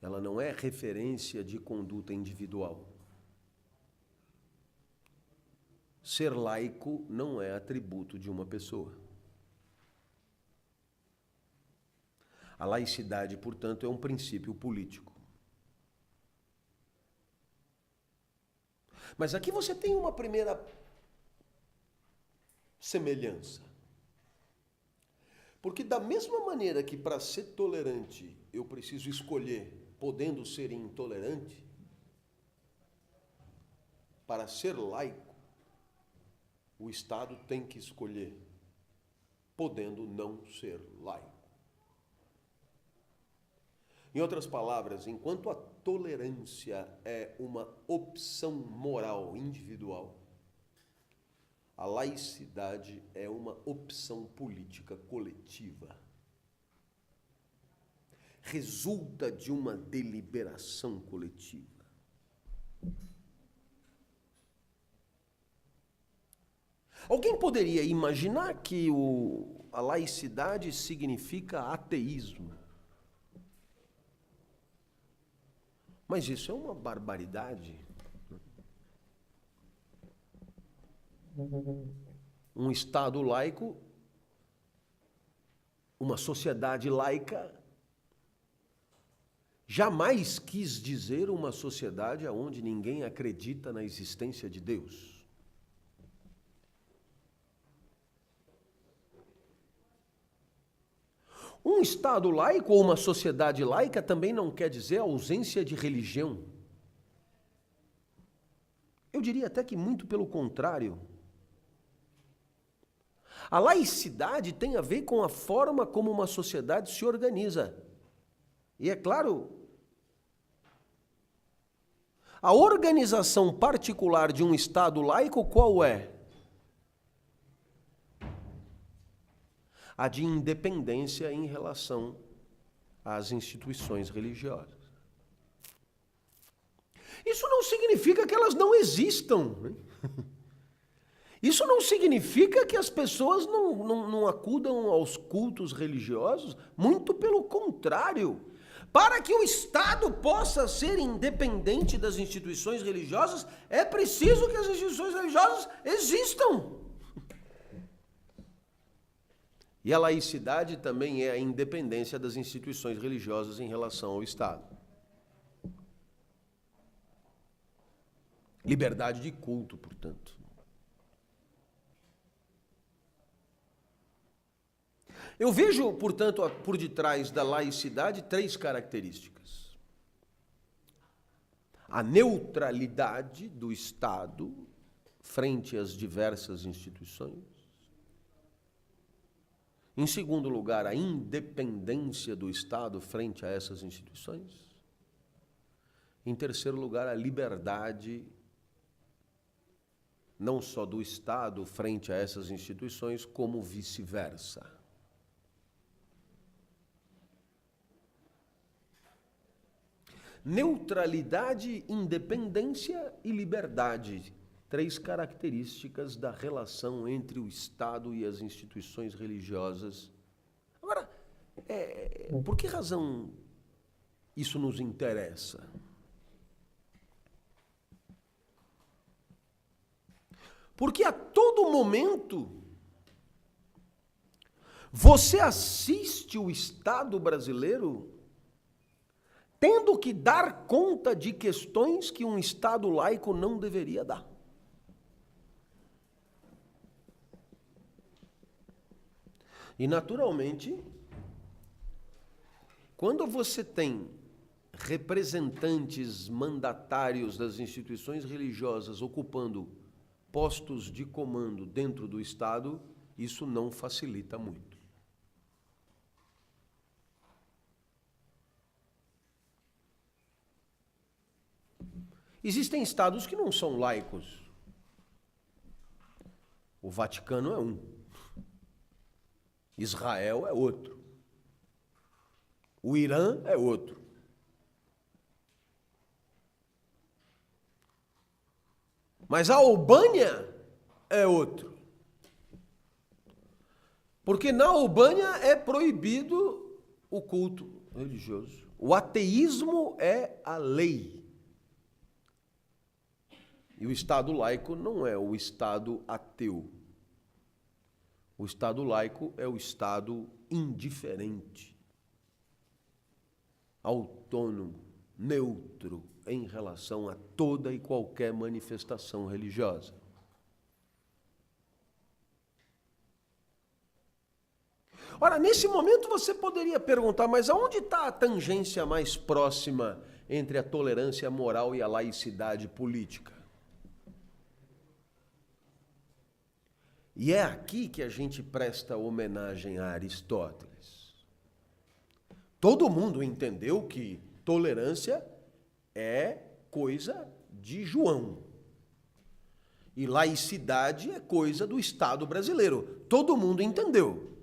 Ela não é referência de conduta individual. Ser laico não é atributo de uma pessoa. A laicidade, portanto, é um princípio político. Mas aqui você tem uma primeira semelhança. Porque da mesma maneira que para ser tolerante eu preciso escolher, podendo ser intolerante, para ser laico, o Estado tem que escolher, podendo não ser laico. Em outras palavras, enquanto a tolerância é uma opção moral individual, a laicidade é uma opção política coletiva. Resulta de uma deliberação coletiva. Alguém poderia imaginar que a laicidade significa ateísmo? Mas isso é uma barbaridade. Um Estado laico, uma sociedade laica, jamais quis dizer uma sociedade onde ninguém acredita na existência de Deus. Um Estado laico ou uma sociedade laica também não quer dizer ausência de religião. Eu diria até que muito pelo contrário. A laicidade tem a ver com a forma como uma sociedade se organiza. E é claro, a organização particular de um Estado laico qual é? A de independência em relação às instituições religiosas. Isso não significa que elas não existam. Né? Isso não significa que as pessoas não acudam aos cultos religiosos, muito pelo contrário. Para que o Estado possa ser independente das instituições religiosas, é preciso que as instituições religiosas existam. E a laicidade também é a independência das instituições religiosas em relação ao Estado. Liberdade de culto, portanto. Eu vejo, portanto, por detrás da laicidade 3 características. A neutralidade do Estado frente às diversas instituições. Em segundo lugar, a independência do Estado frente a essas instituições. Em terceiro lugar, a liberdade, não só do Estado frente a essas instituições, como vice-versa. Neutralidade, independência e liberdade. 3 características da relação entre o Estado e as instituições religiosas. Agora, por que razão isso nos interessa? Porque a todo momento você assiste o Estado brasileiro tendo que dar conta de questões que um Estado laico não deveria dar. E, naturalmente, quando você tem representantes mandatários das instituições religiosas ocupando postos de comando dentro do Estado, isso não facilita muito. Existem estados que não são laicos. O Vaticano é um. Israel é outro. O Irã é outro. Mas a Albânia é outro. Porque na Albânia é proibido o culto religioso. O ateísmo é a lei. E o Estado laico não é o Estado ateu. O Estado laico é o Estado indiferente, autônomo, neutro em relação a toda e qualquer manifestação religiosa. Ora, nesse momento você poderia perguntar, mas aonde está a tangência mais próxima entre a tolerância moral e a laicidade política? E é aqui que a gente presta homenagem a Aristóteles. Todo mundo entendeu que tolerância é coisa de João. E laicidade é coisa do Estado brasileiro. Todo mundo entendeu.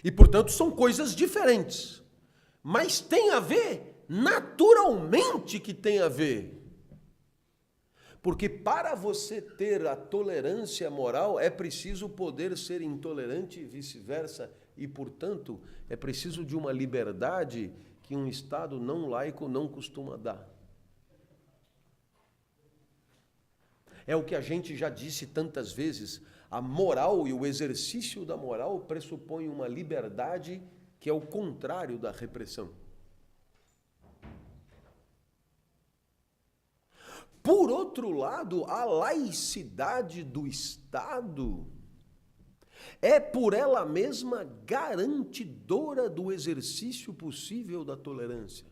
E, portanto, são coisas diferentes. Mas tem a ver, naturalmente que tem a ver. Porque para você ter a tolerância moral, é preciso poder ser intolerante e vice-versa. E, portanto, é preciso de uma liberdade que um Estado não laico não costuma dar. É o que a gente já disse tantas vezes, a moral e o exercício da moral pressupõem uma liberdade que é o contrário da repressão. Por outro lado, a laicidade do Estado é por ela mesma garantidora do exercício possível da tolerância.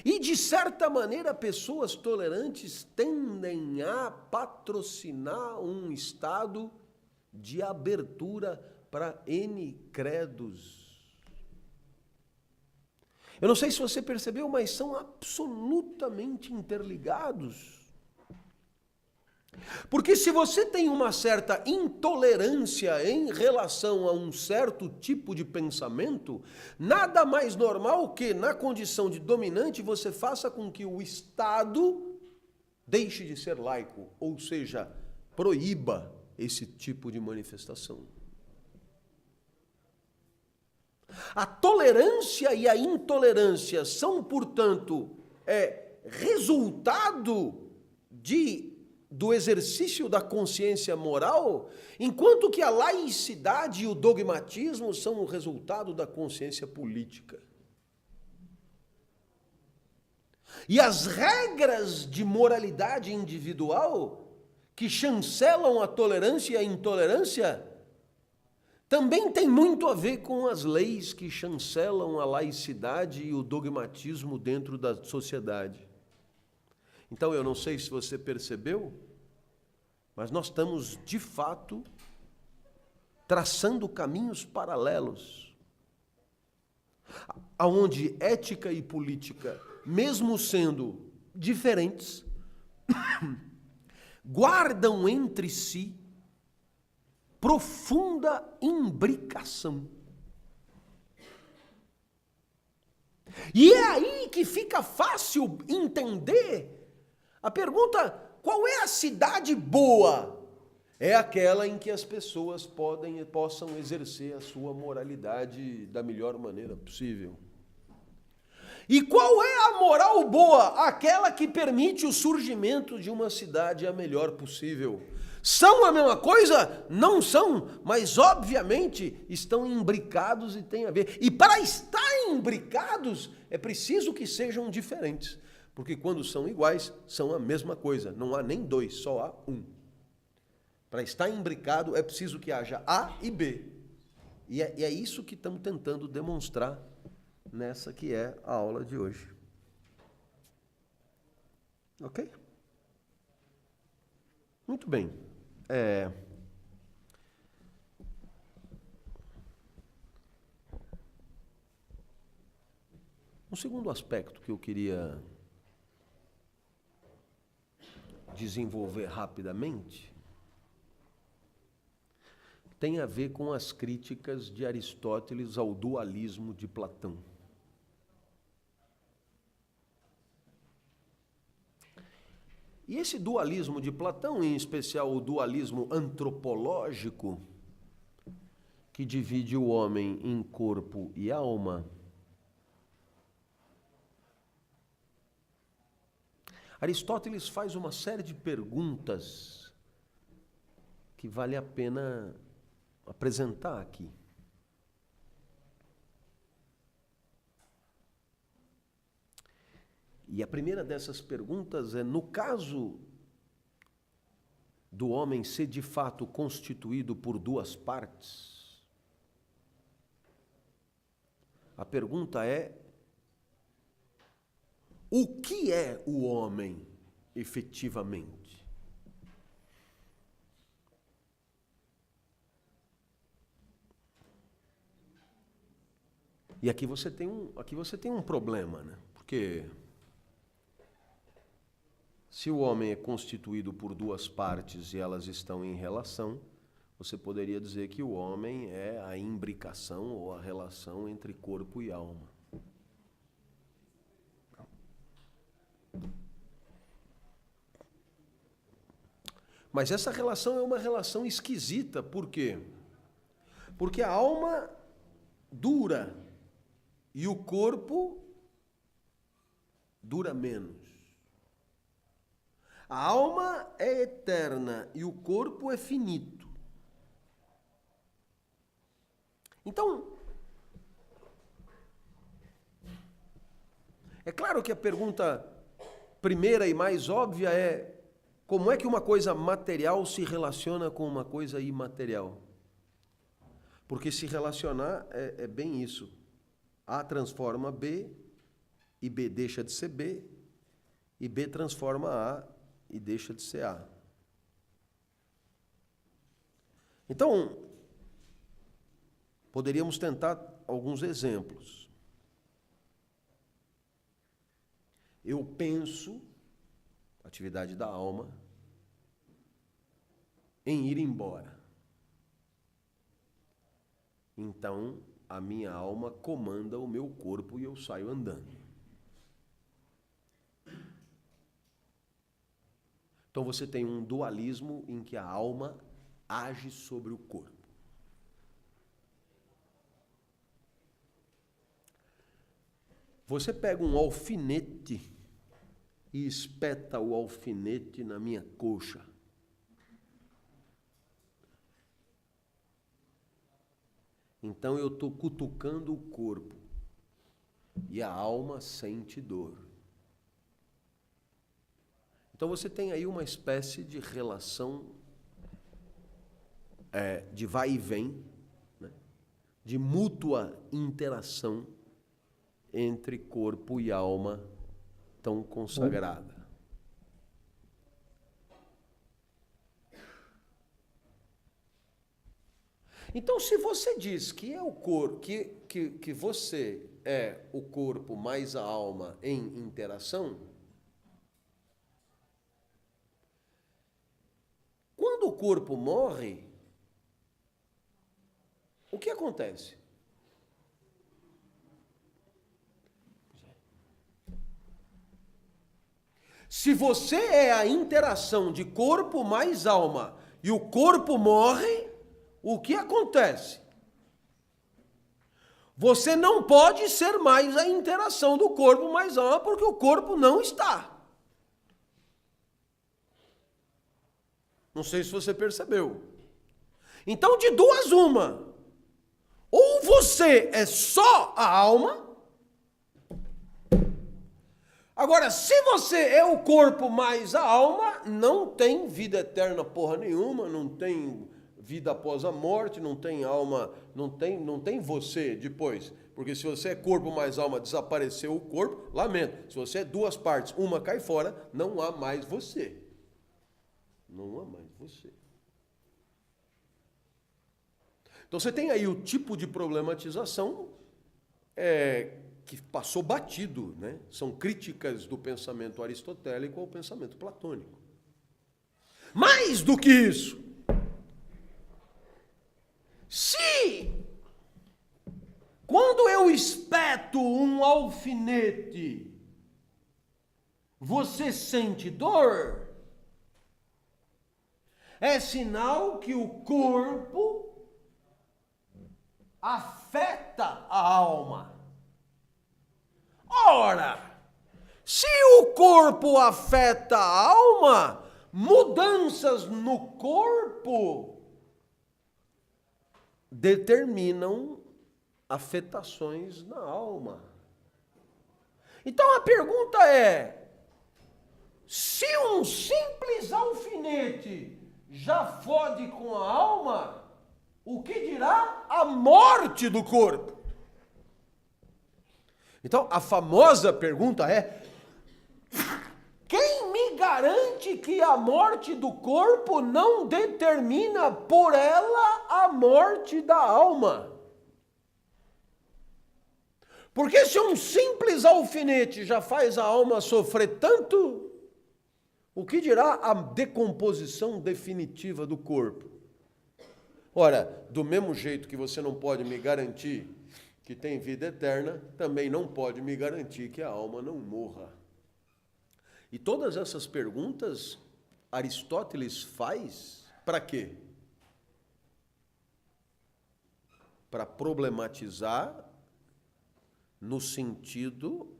E, de certa maneira, pessoas tolerantes tendem a patrocinar um estado de abertura para N credos. Eu não sei se você percebeu, mas são absolutamente interligados. Porque se você tem uma certa intolerância em relação a um certo tipo de pensamento, nada mais normal que, na condição de dominante, você faça com que o Estado deixe de ser laico, ou seja, proíba esse tipo de manifestação. A tolerância e a intolerância são, portanto, resultado do exercício da consciência moral, enquanto que a laicidade e o dogmatismo são o resultado da consciência política. E as regras de moralidade individual que chancelam a tolerância e a intolerância também têm muito a ver com as leis que chancelam a laicidade e o dogmatismo dentro da sociedade. Então, eu não sei se você percebeu, mas nós estamos, de fato, traçando caminhos paralelos, aonde ética e política, mesmo sendo diferentes, guardam entre si profunda imbricação. E é aí que fica fácil entender a pergunta: qual é a cidade boa? É aquela em que as pessoas possam exercer a sua moralidade da melhor maneira possível. E qual é a moral boa? Aquela que permite o surgimento de uma cidade a melhor possível. São a mesma coisa? Não são, mas obviamente estão imbricados e têm a ver. E para estar imbricados, é preciso que sejam diferentes. Porque quando são iguais, são a mesma coisa. Não há nem dois, só há um. Para estar imbricado, é preciso que haja A e B. E é isso que estamos tentando demonstrar nessa que é a aula de hoje. Ok? Muito bem. Um segundo aspecto que eu queria desenvolver rapidamente tem a ver com as críticas de Aristóteles ao dualismo de Platão. E esse dualismo de Platão, em especial o dualismo antropológico, que divide o homem em corpo e alma, Aristóteles faz uma série de perguntas que vale a pena apresentar aqui. E a primeira dessas perguntas é: no caso do homem ser de fato constituído por duas partes, a pergunta é: o que é o homem efetivamente? E aqui você tem um problema, né? Porque se o homem é constituído por duas partes e elas estão em relação, você poderia dizer que o homem é a imbricação ou a relação entre corpo e alma. Mas essa relação é uma relação esquisita, por quê? Porque a alma dura e o corpo dura menos. A alma é eterna e o corpo é finito. Então, é claro que a pergunta primeira e mais óbvia é: como é que uma coisa material se relaciona com uma coisa imaterial? Porque se relacionar é bem isso. A transforma B, e B deixa de ser B, e B transforma A e deixa de ser A. Então, poderíamos tentar alguns exemplos. Eu penso, atividade da alma, em ir embora. Então, a minha alma comanda o meu corpo e eu saio andando. Então você tem um dualismo em que a alma age sobre o corpo. Você pega um alfinete e espeta o alfinete na minha coxa. Então eu estou cutucando o corpo e a alma sente dor. Então você tem aí uma espécie de relação de vai e vem, né? De mútua interação entre corpo e alma tão consagrada. Então, se você diz que é o corpo, que você é o corpo mais a alma em interação, quando o corpo morre, o que acontece? Se você é a interação de corpo mais alma e o corpo morre, o que acontece? Você não pode ser mais a interação do corpo mais alma porque o corpo não está. Não sei se você percebeu. Então, de duas uma. Ou você é só a alma. Agora, se você é o corpo mais a alma, não tem vida eterna porra nenhuma, não tem vida após a morte, não tem alma, não tem você depois. Porque se você é corpo mais alma, desapareceu o corpo, lamento. Se você é duas partes, uma cai fora, não há mais você. Não há mais você. Então você tem aí o tipo de problematização que passou batido, né? São críticas do pensamento aristotélico ao pensamento platônico. Mais do que isso, se quando eu espeto um alfinete, você sente dor, é sinal que o corpo afeta a alma. Ora, se o corpo afeta a alma, mudanças no corpo determinam afetações na alma. Então a pergunta é: se um simples alfinete já fode com a alma, o que dirá a morte do corpo? Então, a famosa pergunta é: quem me garante que a morte do corpo não determina por ela a morte da alma? Porque se um simples alfinete já faz a alma sofrer tanto, o que dirá a decomposição definitiva do corpo? Ora, do mesmo jeito que você não pode me garantir que tem vida eterna, também não pode me garantir que a alma não morra. E todas essas perguntas Aristóteles faz para quê? Para problematizar no sentido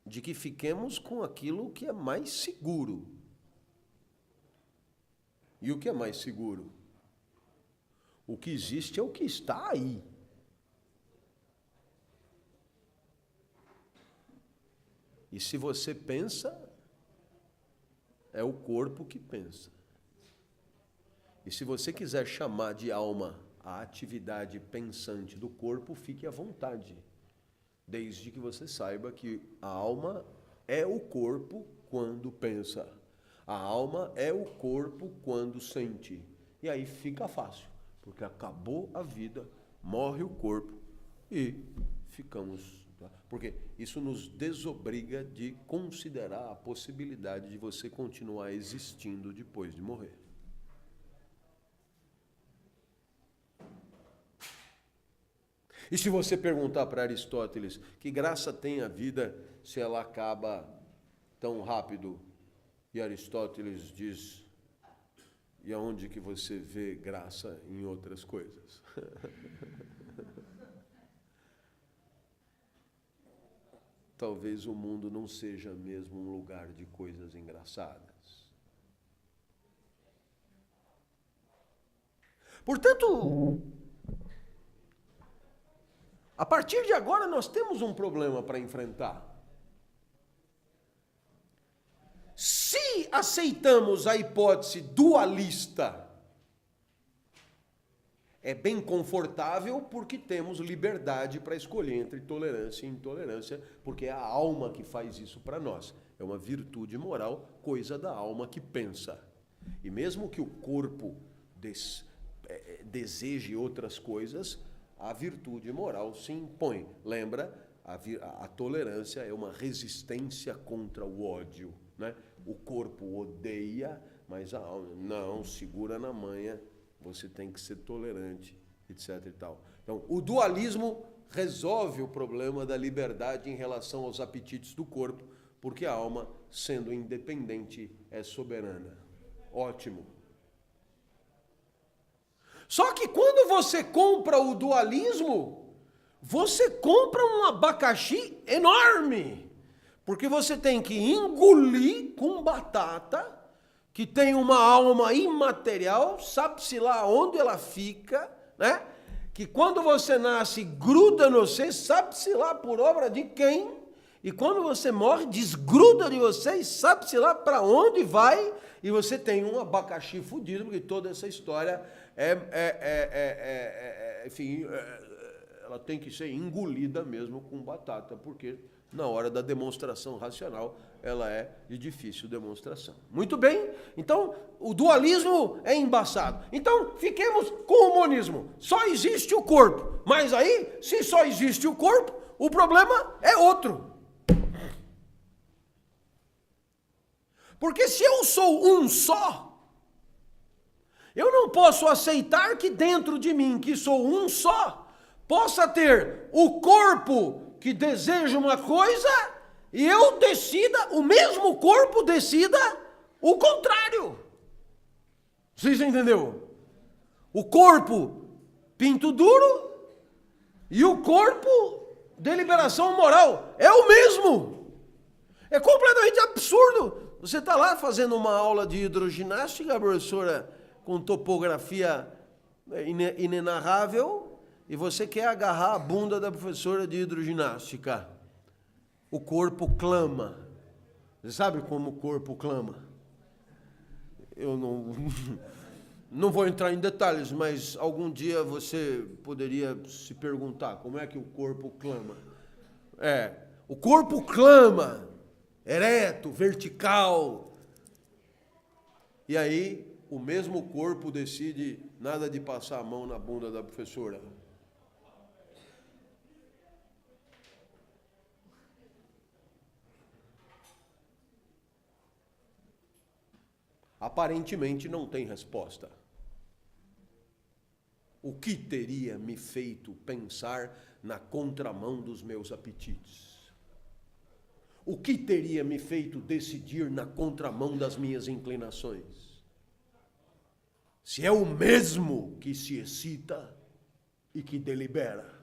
de que fiquemos com aquilo que é mais seguro. E o que é mais seguro? O que existe é o que está aí. E se você pensa, é o corpo que pensa. E se você quiser chamar de alma a atividade pensante do corpo, fique à vontade. Desde que você saiba que a alma é o corpo quando pensa. A alma é o corpo quando sente. E aí fica fácil, porque acabou a vida, morre o corpo e ficamos... Porque isso nos desobriga de considerar a possibilidade de você continuar existindo depois de morrer. E se você perguntar para Aristóteles que graça tem a vida se ela acaba tão rápido, e Aristóteles diz, e aonde que você vê graça em outras coisas? Talvez o mundo não seja mesmo um lugar de coisas engraçadas. Portanto, a partir de agora nós temos um problema para enfrentar. Se aceitamos a hipótese dualista, é bem confortável porque temos liberdade para escolher entre tolerância e intolerância, porque é a alma que faz isso para nós. É uma virtude moral, coisa da alma que pensa. E mesmo que o corpo deseje outras coisas, a virtude moral se impõe. Lembra, a tolerância é uma resistência contra o ódio, né? O corpo odeia, mas a alma não, segura na manha, você tem que ser tolerante, etc. e tal. Então, o dualismo resolve o problema da liberdade em relação aos apetites do corpo, porque a alma, sendo independente, é soberana. Ótimo. Só que quando você compra o dualismo, você compra um abacaxi enorme, porque você tem que engolir com batata, que tem uma alma imaterial, sabe-se lá onde ela fica, né? Que quando você nasce, gruda no você, sabe-se lá por obra de quem, e quando você morre, desgruda de você, e sabe-se lá para onde vai, e você tem um abacaxi fudido, porque toda essa história enfim, ela tem que ser engolida mesmo com batata, porque na hora da demonstração racional, ela é de difícil demonstração. Muito bem, então o dualismo é embaçado. Então fiquemos com o monismo. Só existe o corpo, mas aí, se só existe o corpo, o problema é outro. Porque se eu sou um só, eu não posso aceitar que dentro de mim, que sou um só, possa ter o corpo que deseja uma coisa e eu decida, o mesmo corpo decida o contrário. Vocês entenderam? O corpo pinto duro e o corpo deliberação moral é o mesmo. É completamente absurdo. Você está lá fazendo uma aula de hidroginástica, professora, com topografia inenarrável, e você quer agarrar a bunda da professora de hidroginástica. O corpo clama. Você sabe como o corpo clama? Eu não vou entrar em detalhes, mas algum dia você poderia se perguntar como é que o corpo clama. O corpo clama, ereto, vertical. E aí, o mesmo corpo decide nada de passar a mão na bunda da professora. Aparentemente não tem resposta. O que teria me feito pensar na contramão dos meus apetites? O que teria me feito decidir na contramão das minhas inclinações? Se é o mesmo que se excita e que delibera.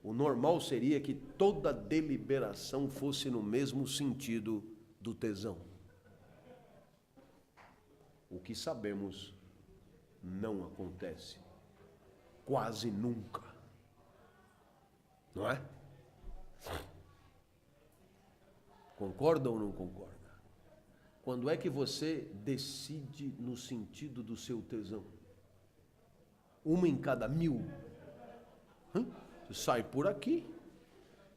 O normal seria que toda deliberação fosse no mesmo sentido do tesão. O que sabemos não acontece. Quase nunca. Não é? Concorda ou não concorda? Quando é que você decide no sentido do seu tesão? Uma em cada 1000. Você sai por aqui,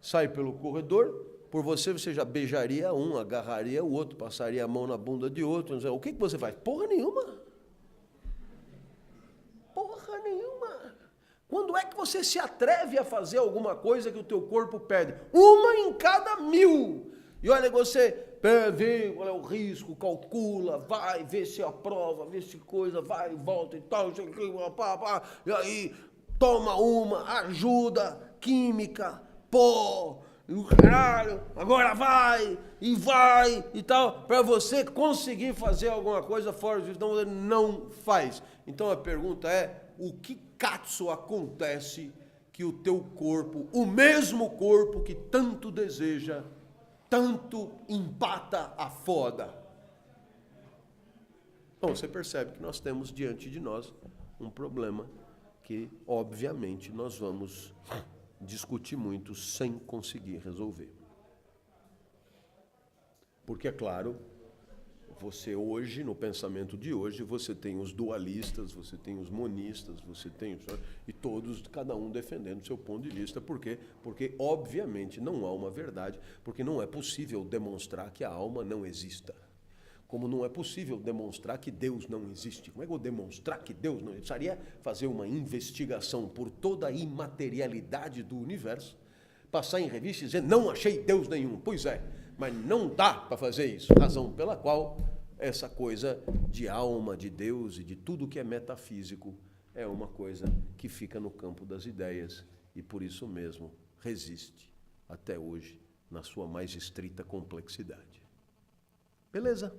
sai pelo corredor, por você já beijaria um, agarraria o outro, passaria a mão na bunda de outro. Não sei. O que você faz? Porra nenhuma. Porra nenhuma. Quando é que você se atreve a fazer alguma coisa que o teu corpo pede? Uma em cada 1000. E olha, você vê qual é o risco, calcula, vai, vê se aprova, vê se coisa, vai, volta e tal, e aí toma uma, ajuda, química, pô, e o caralho, agora vai e tal, para você conseguir fazer alguma coisa fora disso, então você não faz. Então a pergunta é, o que catso acontece que o teu corpo, o mesmo corpo que tanto deseja, tanto empata a foda? Então você percebe que nós temos diante de nós um problema que, obviamente, nós vamos discutir muito sem conseguir resolver. Porque, é claro, você hoje, no pensamento de hoje, você tem os dualistas, você tem os monistas, você tem... E todos, cada um defendendo o seu ponto de vista. Por quê? Porque, obviamente, não há uma verdade, porque não é possível demonstrar que a alma não exista. Como não é possível demonstrar que Deus não existe. Como é que eu vou demonstrar que Deus não existe? Precisaria fazer uma investigação por toda a imaterialidade do universo, passar em revista e dizer, não achei Deus nenhum. Pois é, mas não dá para fazer isso. Razão pela qual essa coisa de alma, de Deus e de tudo que é metafísico é uma coisa que fica no campo das ideias e por isso mesmo resiste até hoje na sua mais estrita complexidade. Beleza?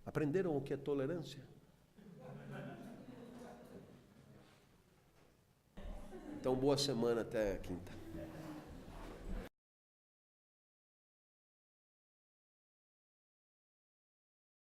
Aprenderam o que é tolerância? Então, boa semana até quinta.